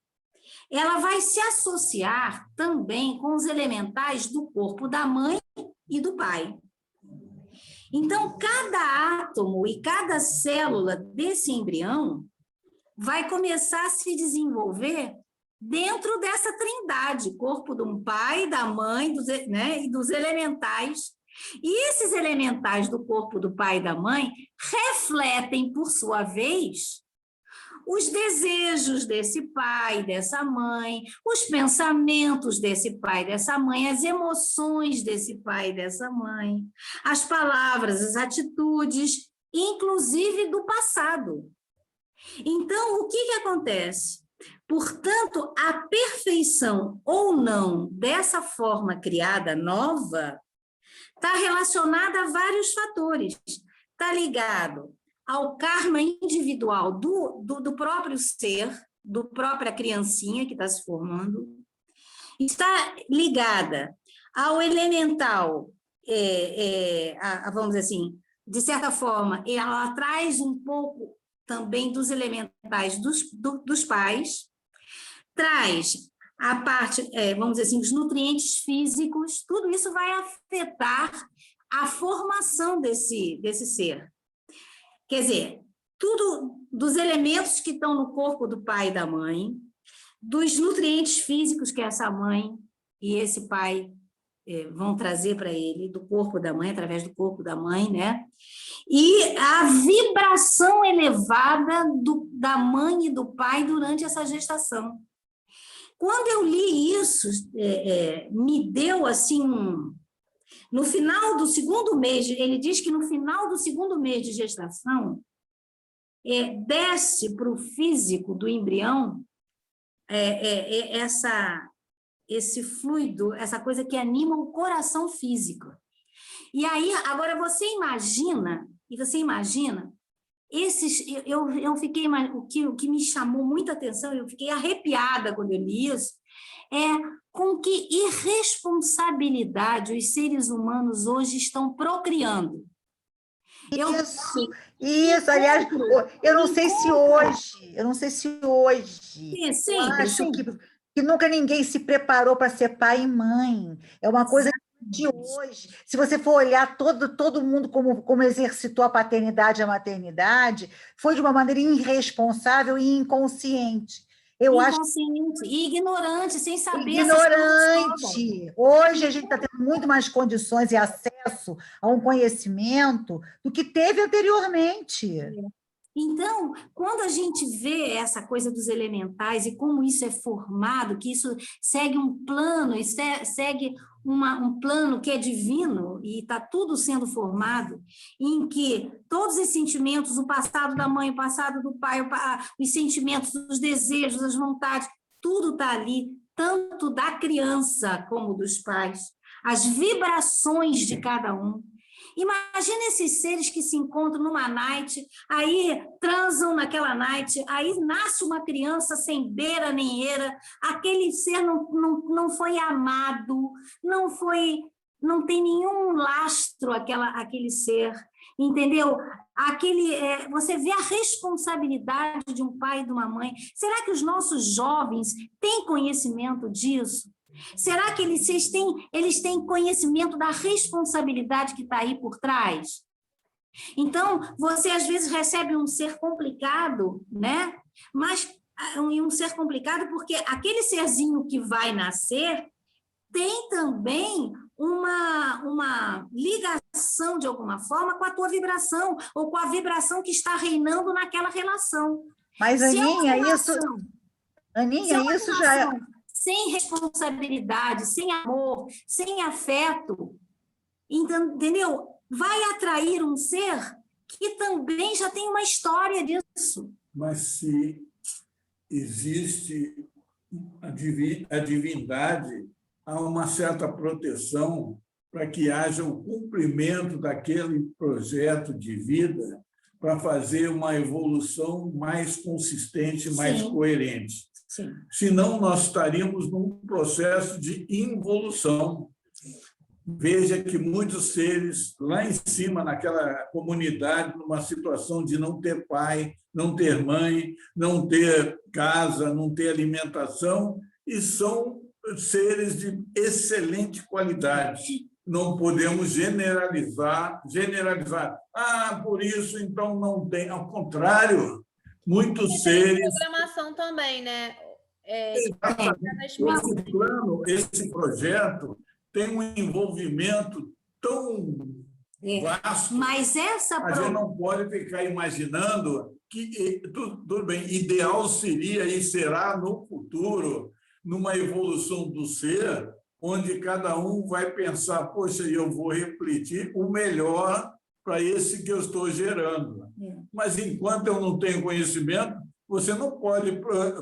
ela vai se associar também com os elementais do corpo da mãe e do pai. Então, cada átomo e cada célula desse embrião vai começar a se desenvolver dentro dessa trindade, corpo do pai, da mãe, né, e dos elementais. E esses elementais do corpo do pai e da mãe refletem, por sua vez, os desejos desse pai, dessa mãe, os pensamentos desse pai, dessa mãe, as emoções desse pai e dessa mãe, as palavras, as atitudes, inclusive do passado. Então, o que acontece? Portanto, a perfeição ou não dessa forma criada nova está relacionada a vários fatores. Está ligado ao karma individual do próprio ser, do própria criancinha que está se formando. Está ligada ao elemental, vamos dizer assim, de certa forma, ela traz um pouco também dos elementais dos pais, traz a parte, vamos dizer assim, os nutrientes físicos, tudo isso vai afetar a formação desse ser. Quer dizer, tudo dos elementos que estão no corpo do pai e da mãe, dos nutrientes físicos que essa mãe e esse pai vão trazer para ele, do corpo da mãe, através do corpo da mãe, né? E a vibração elevada da mãe e do pai durante essa gestação. Quando eu li isso, me deu assim, no final do segundo mês, ele diz que no final do segundo mês de gestação, desce para o físico do embrião esse fluido, essa coisa que anima o coração físico. E aí, agora você imagina, eu fiquei, o que me chamou muita atenção, eu fiquei arrepiada quando eu li isso, com que irresponsabilidade os seres humanos hoje estão procriando. Isso, aliás, eu não sei se hoje, Sim, eu acho sempre. que nunca ninguém se preparou para ser pai e mãe. É uma coisa de hoje. Se você for olhar todo mundo como exercitou a paternidade e a maternidade, foi de uma maneira irresponsável e inconsciente. Eu acho Inconsciente e ignorante, sem saber ignorante. Hoje a gente está tendo muito mais condições e acesso a um conhecimento do que teve anteriormente. Então, quando a gente vê essa coisa dos elementais e como isso é formado, que isso segue um plano, segue um plano que é divino e está tudo sendo formado, em que todos os sentimentos, o passado da mãe, o passado do pai, os sentimentos, os desejos, as vontades, tudo está ali, tanto da criança como dos pais, as vibrações de cada um. Imagina esses seres que se encontram numa night, aí transam naquela night, aí nasce uma criança sem beira nem eira, aquele ser não foi amado, não tem nenhum lastro aquele ser, entendeu? Você vê a responsabilidade de um pai e de uma mãe. Será que os nossos jovens têm conhecimento disso? Será que eles têm conhecimento da responsabilidade que está aí por trás? Então, você às vezes recebe um ser complicado, né? Mas um ser complicado porque aquele serzinho que vai nascer tem também uma ligação, de alguma forma, com a tua vibração, ou com a vibração que está reinando naquela relação. Mas, Aninha, isso já é... sem responsabilidade, sem amor, sem afeto, entendeu? Vai atrair um ser que também já tem uma história disso. Mas se existe a divindade, há uma certa proteção para que haja o cumprimento daquele projeto de vida para fazer uma evolução mais consistente, mais coerente. Sim. Senão, nós estaríamos num processo de involução. Veja que muitos seres lá em cima, naquela comunidade, numa situação de não ter pai, não ter mãe, não ter casa, não ter alimentação, e são seres de excelente qualidade. Não podemos generalizar. Por isso, então, não tem. Ao contrário, muitos seres... programação também, né? Esse projeto tem um envolvimento tão vasto. Mas a gente não pode ficar imaginando que, tudo bem, ideal seria e será no futuro, numa evolução do ser, onde cada um vai pensar, poxa, eu vou refletir o melhor para esse que eu estou gerando. Mas, enquanto eu não tenho conhecimento, você não pode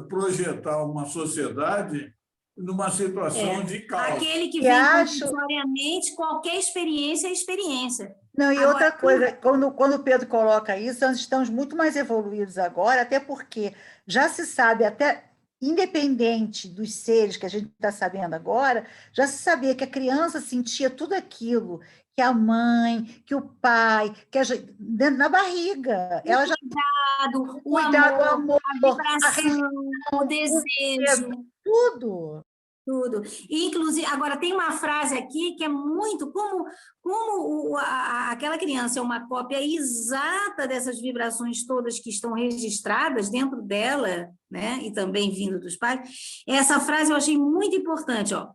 projetar uma sociedade numa situação de caos. Aquele que vem necessariamente, qualquer experiência é experiência. Não, e outra coisa, quando o Pedro coloca isso, nós estamos muito mais evoluídos agora, até porque já se sabe, até independente dos seres que a gente está sabendo agora, já se sabia que a criança sentia tudo aquilo que a mãe, que o pai, dentro da barriga. Ela já o amor, a vibração, o desejo. Tudo. E, inclusive, agora tem uma frase aqui que é muito... Como aquela criança é uma cópia exata dessas vibrações todas que estão registradas dentro dela, né? E também vindo dos pais, essa frase eu achei muito importante, ó.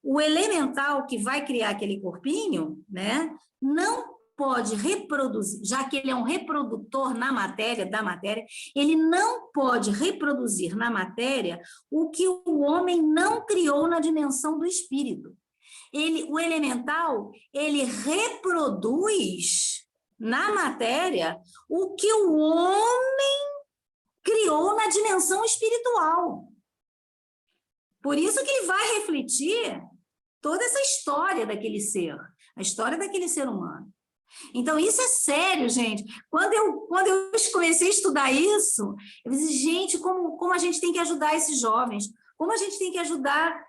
O elemental que vai criar aquele corpinho, né, não pode reproduzir, já que ele é um reprodutor da matéria, ele não pode reproduzir na matéria o que o homem não criou na dimensão do espírito. O elemental, ele reproduz na matéria o que o homem criou na dimensão espiritual. Por isso que ele vai refletir toda essa história daquele ser. a história daquele ser humano. Então, isso é sério, gente. Quando eu comecei a estudar isso, eu disse, gente, como a gente tem que ajudar esses jovens, como a gente tem que ajudar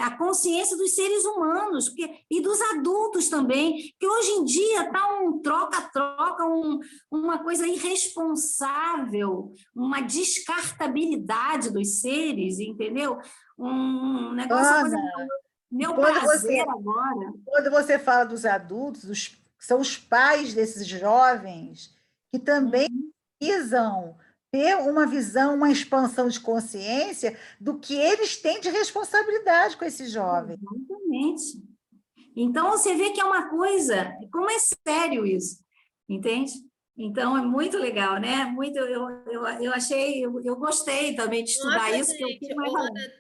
a consciência dos seres humanos e dos adultos também, que hoje em dia está um troca-troca, uma coisa irresponsável, uma descartabilidade dos seres, entendeu? Um negócio, Ana, coisa meu prazer agora. Quando você fala dos adultos, são os pais desses jovens que também precisam ter uma visão, uma expansão de consciência do que eles têm de responsabilidade com esses jovens. Exatamente. Então, você vê que é uma coisa, como é sério isso, entende? Então, é muito legal, né? Muito, eu achei, eu gostei também de estudar isso. Gente,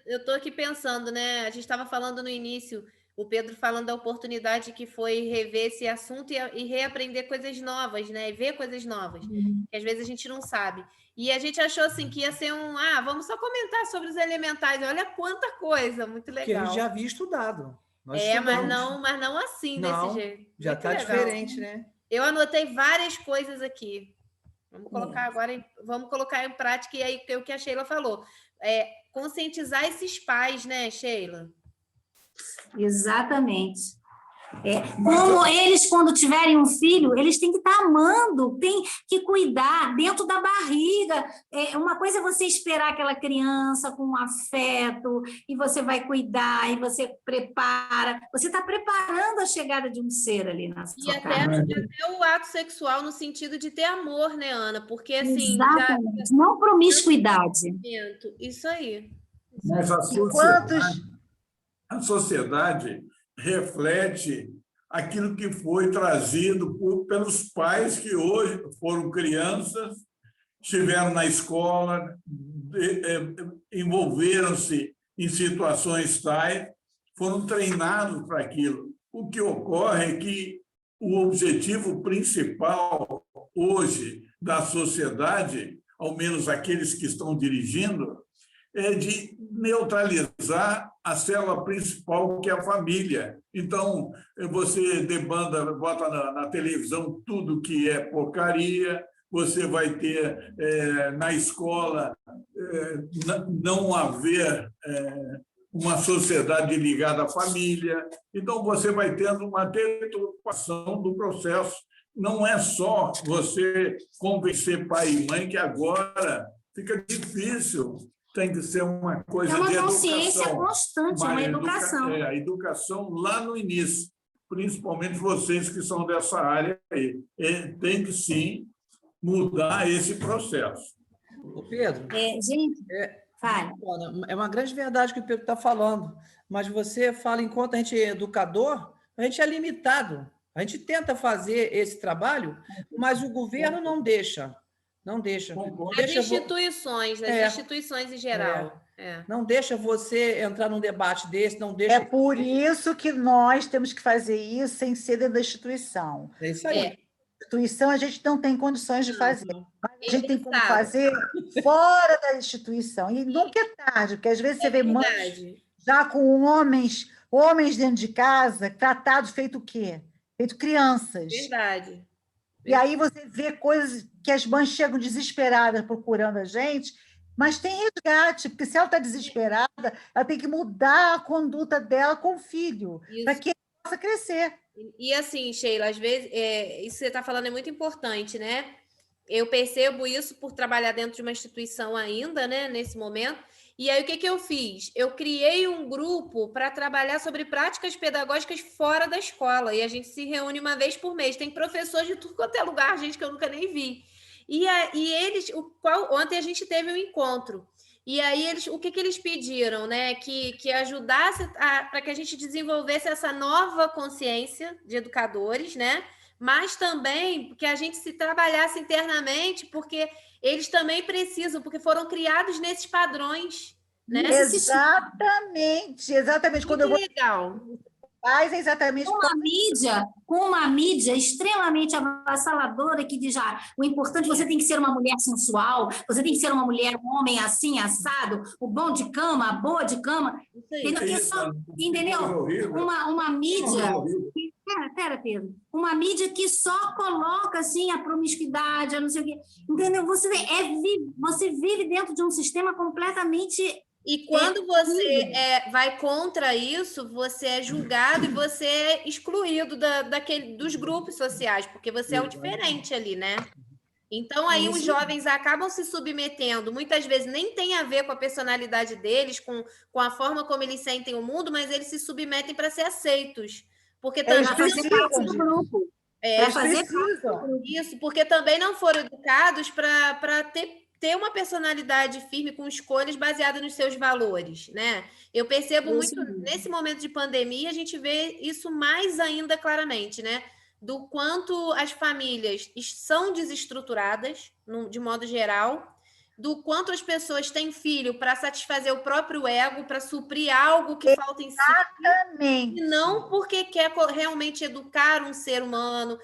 eu estou aqui pensando, né? A gente estava falando no início, o Pedro falando da oportunidade que foi rever esse assunto e reaprender coisas novas, né? E ver coisas novas, que às vezes a gente não sabe. E a gente achou assim que ia ser vamos só comentar sobre os elementais. Olha quanta coisa, muito legal. Que a gente já havia estudado. Mas não assim, não, desse jeito. Já está diferente, né? Eu anotei várias coisas aqui. Vamos colocar agora, vamos colocar em prática, e aí o que a Sheila falou. Conscientizar esses pais, né, Sheila? Exatamente. Como eles, quando tiverem um filho, eles têm que estar amando, têm que cuidar dentro da barriga. Uma coisa é você esperar aquela criança com afeto, e você vai cuidar, e você prepara. Você está preparando a chegada de um ser ali na sua casa. E até o ato sexual no sentido de ter amor, né, Ana? Porque, assim... Exatamente. Não promiscuidade. Isso aí. Mas a sociedade reflete aquilo que foi trazido pelos pais que hoje foram crianças, estiveram na escola, envolveram-se em situações tais, foram treinados para aquilo. O que ocorre é que o objetivo principal hoje da sociedade, ao menos aqueles que estão dirigindo, é de neutralizar a célula principal, que é a família. Então, você debanda, bota na televisão tudo que é porcaria, você vai ter na escola não haver uma sociedade ligada à família. Então, você vai tendo uma deturpação do processo. Não é só você convencer pai e mãe, que agora fica difícil. Tem que ser uma coisa de educação. É uma consciência constante, uma educação. A educação lá no início, principalmente vocês que são dessa área aí. Tem que, sim, mudar esse processo. Ô Pedro, gente, fale. É uma grande verdade que o Pedro está falando, mas você fala, enquanto a gente é educador, a gente é limitado. A gente tenta fazer esse trabalho, mas o governo não deixa. Não deixa. As instituições em geral. Não deixa você entrar num debate desse, não deixa... É por isso que nós temos que fazer isso sem ser dentro da instituição. É isso aí. Instituição a gente não tem condições de fazer. Mas a gente tem como fazer fora da instituição. E nunca é tarde, porque às vezes você vê mães já com homens dentro de casa, tratados feito o quê? Feito crianças. Verdade. E aí você vê coisas que as mães chegam desesperadas procurando a gente, mas tem resgate, porque se ela está desesperada, ela tem que mudar a conduta dela com o filho, para que ele possa crescer. E assim, Sheila, às vezes, isso que você está falando é muito importante, né? Eu percebo isso por trabalhar dentro de uma instituição ainda, né, nesse momento. E aí, o que eu fiz? Eu criei um grupo para trabalhar sobre práticas pedagógicas fora da escola. E a gente se reúne uma vez por mês. Tem professores de tudo quanto é lugar, gente, que eu nunca nem vi. E eles... Ontem a gente teve um encontro. E aí, o que eles pediram? Né? Que ajudasse para que a gente desenvolvesse essa nova consciência de educadores, né? Mas também que a gente se trabalhasse internamente, porque eles também precisam, porque foram criados nesses padrões. Né? Exatamente. Quando eu vou... legal. Faz exatamente com uma mídia extremamente avassaladora que diz: o importante, você tem que ser uma mulher sensual, você tem que ser uma mulher, um homem assim, assado, o bom de cama, a boa de cama. Entendeu? Uma mídia Pera, Pedro. Uma mídia que só coloca assim a promiscuidade, a não sei o quê. Entendeu? Você vê, você vive dentro de um sistema completamente. E quando você vai contra isso, você é julgado e você é excluído dos grupos sociais, porque você é o diferente ali, né? Então, aí os jovens acabam se submetendo, muitas vezes nem tem a ver com a personalidade deles, com a forma como eles sentem o mundo, mas eles se submetem para ser aceitos. Porque também fazer parte do grupo. Para fazer isso, porque também não foram educados para ter uma personalidade firme com escolhas baseadas nos seus valores, né? Eu percebo muito, nesse momento de pandemia, a gente vê isso mais ainda claramente, né? Do quanto as famílias são desestruturadas, de modo geral, do quanto as pessoas têm filho para satisfazer o próprio ego, para suprir algo que falta em si. Exatamente. E não porque quer realmente educar um ser humano,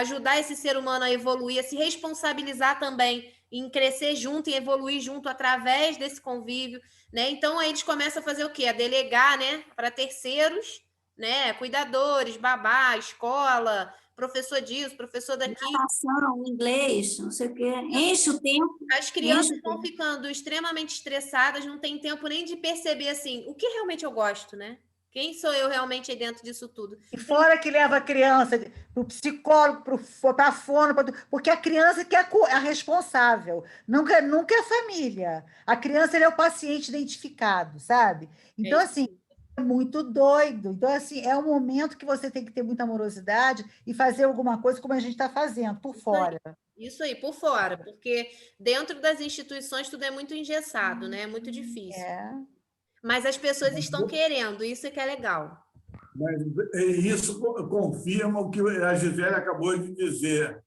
ajudar esse ser humano a evoluir, a se responsabilizar também em crescer junto e evoluir junto através desse convívio, né? Então, aí eles começam a fazer o quê? A delegar, né, para terceiros, né? Cuidadores, babá, escola, professor disso, professor daqui. Natação, inglês, não sei o quê. Enche o tempo. As crianças vão ficando extremamente estressadas, não tem tempo nem de perceber, assim, o que realmente eu gosto, né? Quem sou eu realmente aí dentro disso tudo? E fora que leva a criança para o psicólogo, para a fono, porque a criança que é a responsável, nunca é a família. A criança é o paciente identificado, sabe? Então, assim, é muito doido. Então, assim, é um momento que você tem que ter muita amorosidade e fazer alguma coisa como a gente está fazendo, por fora. Isso aí, por fora, porque dentro das instituições tudo é muito engessado, né? É muito difícil. Mas as pessoas estão querendo, isso é que é legal. Mas isso confirma o que a Gisele acabou de dizer.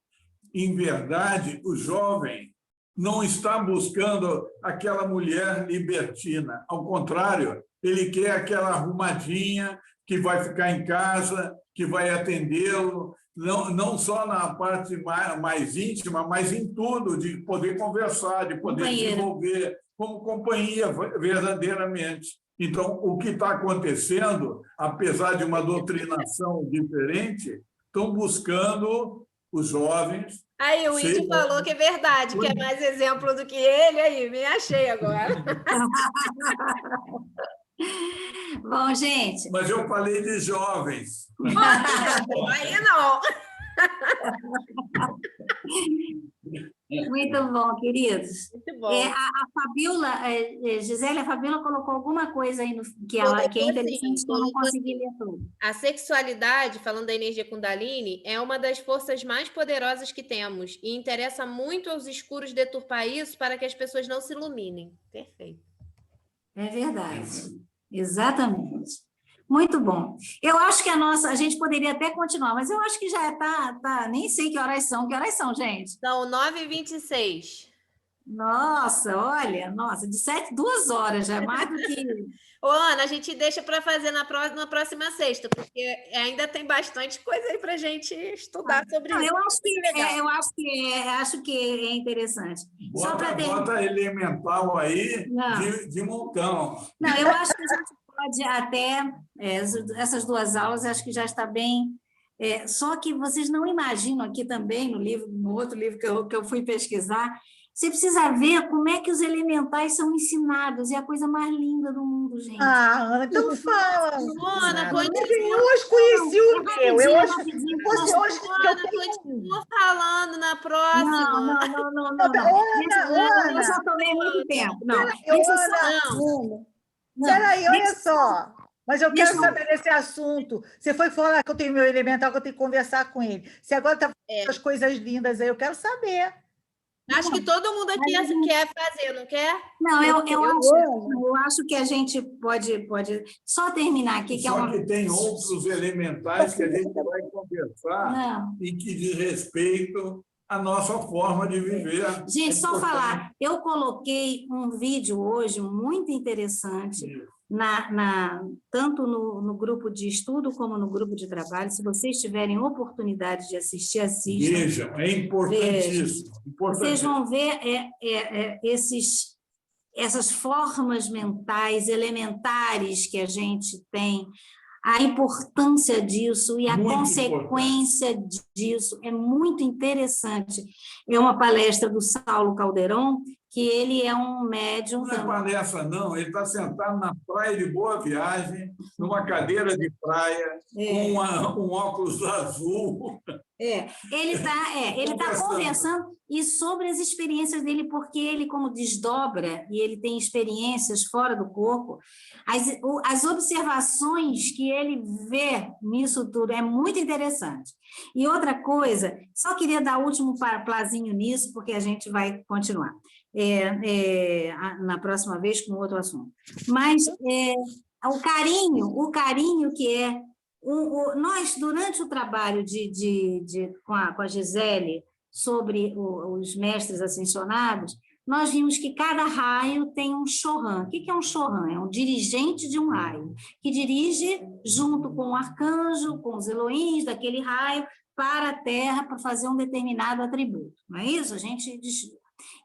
Em verdade, o jovem não está buscando aquela mulher libertina. Ao contrário, ele quer aquela arrumadinha que vai ficar em casa, que vai atendê-lo, não só na parte mais íntima, mas em tudo, de poder conversar, de poder desenvolver como companhia verdadeiramente. Então, o que está acontecendo, apesar de uma doutrinação diferente, estão buscando os jovens... Aí, o Índio falou que é verdade, que é mais exemplo do que ele, aí, me achei agora. Bom, gente... Mas eu falei de jovens. Aí não. Muito bom, queridos. Muito bom. A Fabiola, Gisele, a Fabiola colocou alguma coisa aí que é interessante, que eu não consegui ler tudo. A sexualidade, falando da energia Kundalini, é uma das forças mais poderosas que temos e interessa muito aos escuros deturpar isso para que as pessoas não se iluminem. Perfeito. É verdade. Exatamente. Muito bom. Eu acho que a gente poderia até continuar, mas eu acho que já está, nem sei que horas são. Que horas são, gente? São 9h26. Nossa, olha, de 2 horas, já é mais do que... Ô, Ana, a gente deixa para fazer na próxima sexta, porque ainda tem bastante coisa aí para a gente estudar sobre isso. Eu acho que é interessante. Bota elemental aí de montão. Não, eu acho que a gente pode até, essas 2 aulas, acho que já está bem... só que vocês não imaginam aqui também, no outro livro que eu fui pesquisar, você precisa ver como é que os elementais são ensinados, é a coisa mais linda do mundo, gente. Ana, então fala. Ana, eu hoje conheci o meu. Eu hoje continua falando na próxima. Não. Eu já tomei muito tempo. Peraí, olha só. Mas eu quero saber desse assunto. Você foi falar que eu tenho meu elemental, que eu tenho que conversar com ele. Você agora está falando as coisas lindas aí, eu quero saber. Acho que todo mundo aqui quer fazer, não quer? Não, eu acho que a gente pode só terminar aqui. Só que tem outros elementais que a gente vai conversar e que diz respeito à nossa forma de viver. Gente, só falar, eu coloquei um vídeo hoje muito interessante, tanto no grupo de estudo como no grupo de trabalho. Se vocês tiverem oportunidade de assistir, assistam. Vejam, é importantíssimo. Vocês vão ver essas formas mentais elementares que a gente tem, a importância disso e a Muito consequência disso é muito interessante. É uma palestra do Saulo Calderon, que ele é um médium... Não é palestra, não. Ele está sentado na praia de Boa Viagem, numa cadeira de praia, com um óculos azul. Ele tá conversando e sobre as experiências dele, porque ele, como desdobra, e ele tem experiências fora do corpo, as observações que ele vê nisso tudo é muito interessante. E outra coisa, só queria dar o último plazinho nisso, porque a gente vai continuar na próxima vez com outro assunto. Mas o carinho que é... nós, durante o trabalho com a Gisele sobre os mestres ascensionados, nós vimos que cada raio tem um Chohan. O que é um Chohan? É um dirigente de um raio, que dirige junto com o arcanjo, com os Elohims daquele raio, para a Terra, para fazer um determinado atributo. Não é isso?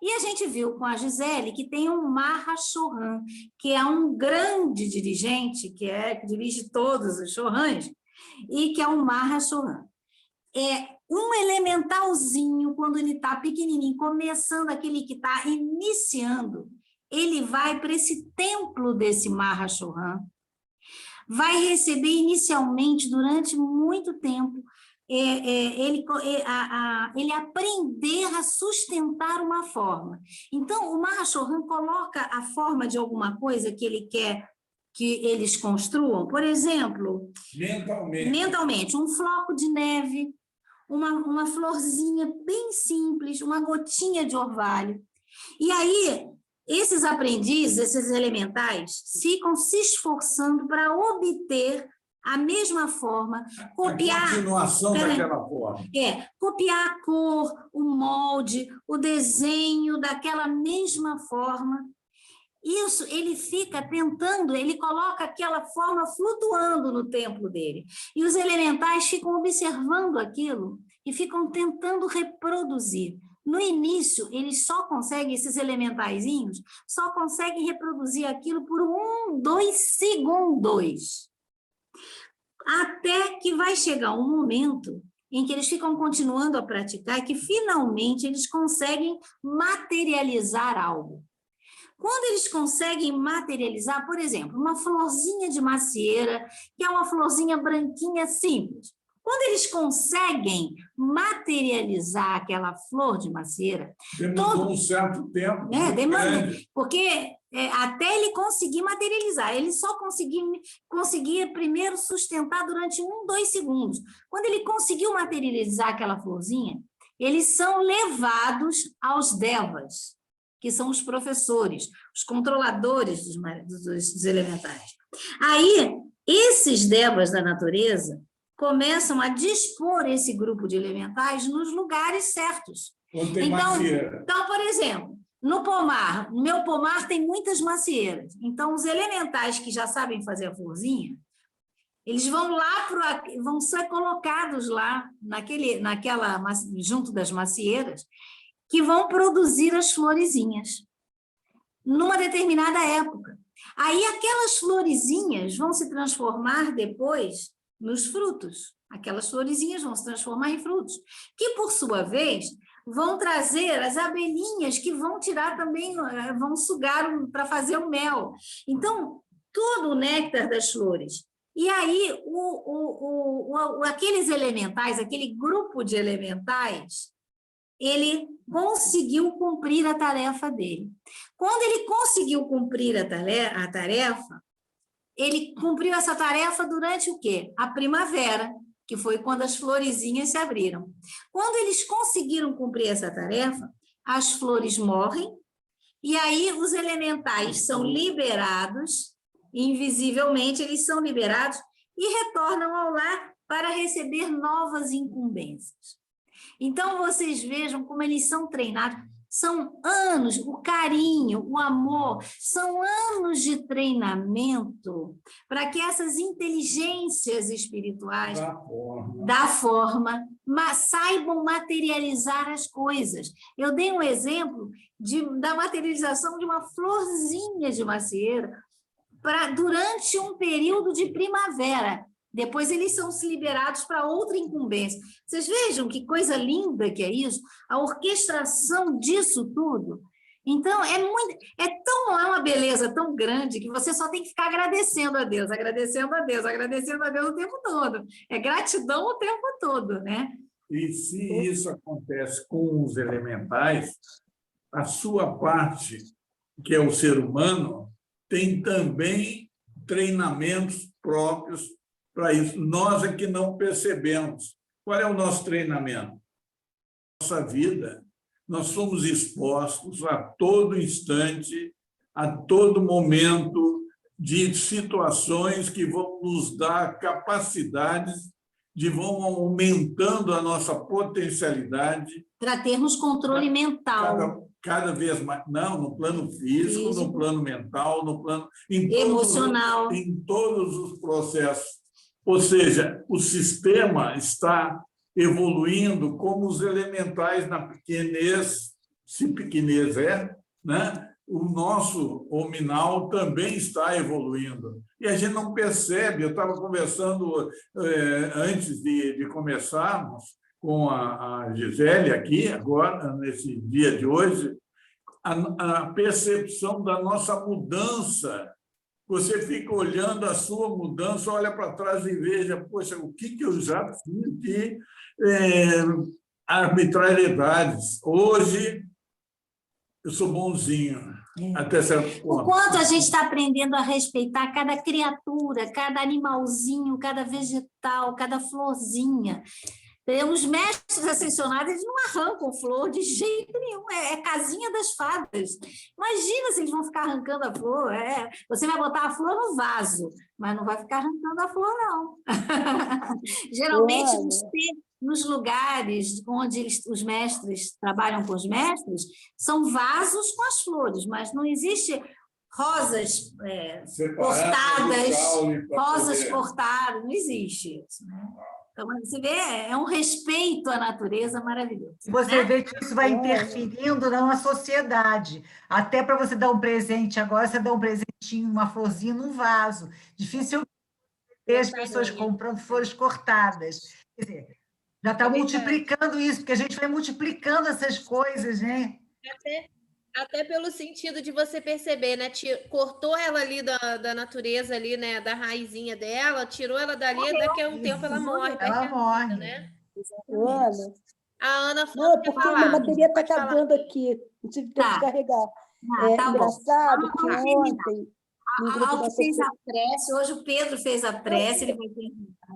E a gente viu com a Gisele que tem um Maha-Chohan, que é um grande dirigente, que dirige todos os Chohans, e que é um Maha-Chohan. É um elementalzinho, quando ele está pequenininho, começando aquele que está iniciando, ele vai para esse templo desse Maha-Chohan, vai receber inicialmente, durante muito tempo, ele aprender a sustentar uma forma. Então, o Maha-Chohan coloca a forma de alguma coisa que ele quer que eles construam, por exemplo, mentalmente, um floco de neve, uma florzinha bem simples, uma gotinha de orvalho. E aí, esses aprendizes, esses elementais, ficam se esforçando para obter a mesma forma, copiar... A continuação daquela forma. Copiar a cor, o molde, o desenho daquela mesma forma. Isso, ele fica tentando, ele coloca aquela forma flutuando no templo dele. E os elementais ficam observando aquilo e ficam tentando reproduzir. No início, eles só conseguem, esses elementaizinhos, só conseguem reproduzir aquilo por 1, 2 segundos. Até que vai chegar um momento em que eles ficam continuando a praticar e que, finalmente, eles conseguem materializar algo. Quando eles conseguem materializar, por exemplo, uma florzinha de macieira, que é uma florzinha branquinha simples, quando eles conseguem materializar aquela flor de macieira... Demorou um certo tempo. Demorou, porque até ele conseguir materializar, ele só conseguia primeiro sustentar durante 1, 2 segundos. Quando ele conseguiu materializar aquela florzinha, eles são levados aos devas, que são os professores, os controladores dos elementais. Aí, esses devas da natureza começam a dispor esse grupo de elementais nos lugares certos. Então, por exemplo, no meu pomar tem muitas macieiras. Então, os elementais que já sabem fazer a florzinha, eles vão vão ser colocados lá, junto das macieiras, que vão produzir as florezinhas, numa determinada época. Aí, aquelas florezinhas vão se transformar depois nos frutos. Aquelas florezinhas vão se transformar em frutos, que, por sua vez, vão trazer as abelhinhas que vão tirar também, vão sugar para fazer o mel. Então, todo o néctar das flores. E aí, aqueles elementais, aquele grupo de elementais, ele conseguiu cumprir a tarefa dele. Quando ele conseguiu cumprir a tarefa, ele cumpriu essa tarefa durante o quê? A primavera, que foi quando as florezinhas se abriram. Quando eles conseguiram cumprir essa tarefa, as flores morrem, e aí os elementais são liberados, invisivelmente eles são liberados, e retornam ao lar para receber novas incumbências. Então, vocês vejam como eles são treinados. São anos, o carinho, o amor, são anos de treinamento para que essas inteligências espirituais da forma saibam materializar as coisas. Eu dei um exemplo da materialização de uma florzinha de macieira durante um período de primavera. Depois eles são liberados para outra incumbência. Vocês vejam que coisa linda que é isso, a orquestração disso tudo. Então, é uma beleza tão grande que você só tem que ficar agradecendo a Deus, agradecendo a Deus, agradecendo a Deus o tempo todo. É gratidão o tempo todo, né? E se isso acontece com os elementais, a sua parte, que é o ser humano, tem também treinamentos próprios para isso. Nós é que não percebemos. Qual é o nosso treinamento? Nossa vida, nós somos expostos a todo instante, a todo momento, de situações que vão nos dar capacidades, vão aumentando a nossa potencialidade. Para termos controle mental. Cada vez mais, não, no plano físico, no plano mental, no plano emocional, em todos os processos. Ou seja, o sistema está evoluindo como os elementais na pequenez, se pequenez é, né? O nosso hominal também está evoluindo. E a gente não percebe. Eu estava conversando antes de começarmos com a Gisele aqui, agora, nesse dia de hoje, a percepção da nossa mudança. Você fica olhando a sua mudança, olha para trás e veja, poxa, o que eu já fiz de arbitrariedades. Hoje, eu sou bonzinho, até certo ponto. O quanto a gente está aprendendo a respeitar cada criatura, cada animalzinho, cada vegetal, cada florzinha. Os mestres ascensionados, eles não arrancam flor de jeito nenhum, é casinha das fadas. Imagina se eles vão ficar arrancando a flor. Você vai botar a flor no vaso, mas não vai ficar arrancando a flor, não. Geralmente, nos lugares onde os mestres trabalham com os mestres, são vasos com as flores, mas não existe rosas cortadas, não existe isso, né? Então, você vê, é um respeito à natureza maravilhoso. Você vê que isso vai interferindo na sociedade. Até para você dar um presente agora, você dá um presentinho, uma florzinha num vaso. Difícil ver as pessoas comprando flores cortadas. Quer dizer, já está multiplicando isso, porque a gente vai multiplicando essas coisas, né? Até pelo sentido de você perceber, né? Cortou ela ali da natureza, ali, né? Da raizinha dela, tirou ela dali, daqui a um tempo ela morre. Ela morre. Né? Ana. A Ana falou. Não, porque minha bateria está acabando aqui. Não tive tempo de carregar. Engraçado que ontem. A Alto fez a prece, hoje o Pedro fez a prece, ele vai perguntar.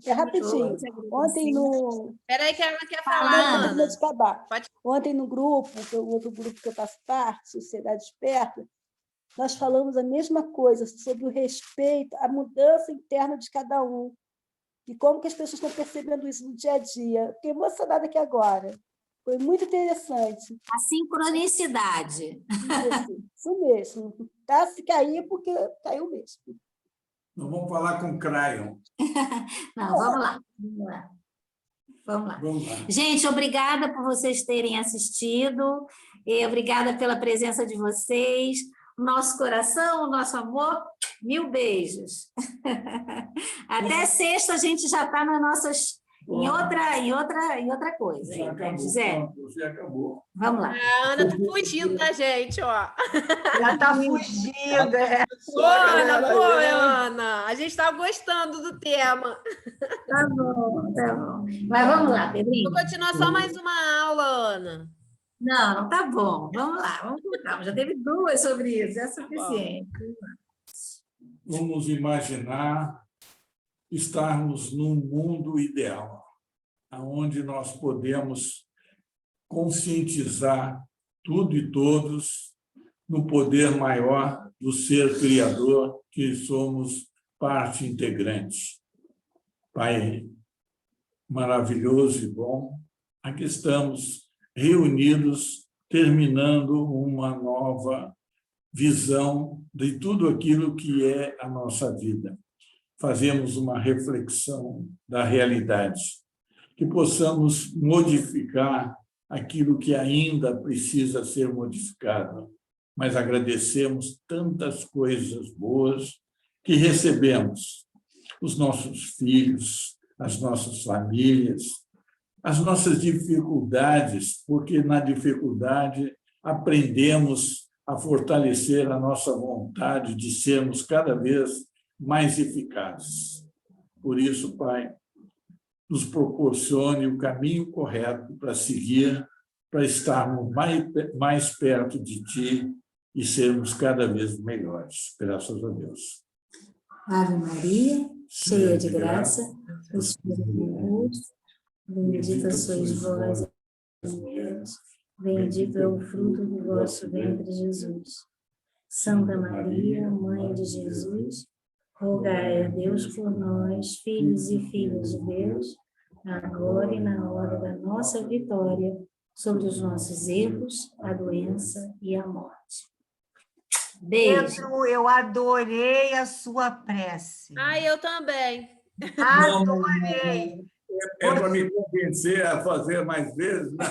É rapidinho. Ontem no... Espera aí que ela quer falar, Ana. Ontem no grupo, o outro grupo que eu faço parte, Sociedade Esperta, nós falamos a mesma coisa, sobre o respeito, a mudança interna de cada um. E como que as pessoas estão percebendo isso no dia a dia. Fiquei emocionada aqui agora. Foi muito interessante. A sincronicidade. Isso mesmo. Tá? Se cair, porque caiu mesmo. Nós vamos falar com o Crayon. Não, vamos lá. Vamos lá. Gente, obrigada por vocês terem assistido. Obrigada pela presença de vocês. O nosso coração, o nosso amor, 1000 beijos. Até sexta a gente já está nas nossas... Em outra coisa. Já acabou. Você acabou. Vamos lá. A Ana está fugindo da gente, ó. Ela está fugindo. Ana. A gente está gostando do tema. Tá bom. Mas vamos lá, Pedrinho. Vou continuar só mais uma aula, Ana. Não, tá bom. Vamos lá, vamos com calma. Já teve 2 sobre isso, é suficiente. Vamos imaginar estarmos num mundo ideal, onde nós podemos conscientizar tudo e todos no poder maior do ser criador, que somos parte integrante. Pai maravilhoso e bom, aqui estamos reunidos, terminando uma nova visão de tudo aquilo que é a nossa vida. Fazemos uma reflexão da realidade, que possamos modificar aquilo que ainda precisa ser modificado, mas agradecemos tantas coisas boas que recebemos. os nossos filhos, as nossas famílias, as nossas dificuldades, porque na dificuldade aprendemos a fortalecer a nossa vontade de sermos cada vez mais eficazes. Por isso, Pai, nos proporcione o caminho correto para seguir, para estarmos mais perto de Ti e sermos cada vez melhores. Graças a Deus. Ave Maria, cheia de graça, o Senhor é convosco, bendita sois vós entre as mulheres, bendito é o fruto do vosso ventre, Jesus. Santa Maria, Mãe de Jesus, rogai a Deus por nós, filhos e filhas de Deus, agora e na hora da nossa vitória, sobre os nossos erros, a doença e a morte. Beijo. Pedro, eu adorei a sua prece. Eu também. Adorei. É para me convencer a fazer mais vezes, né?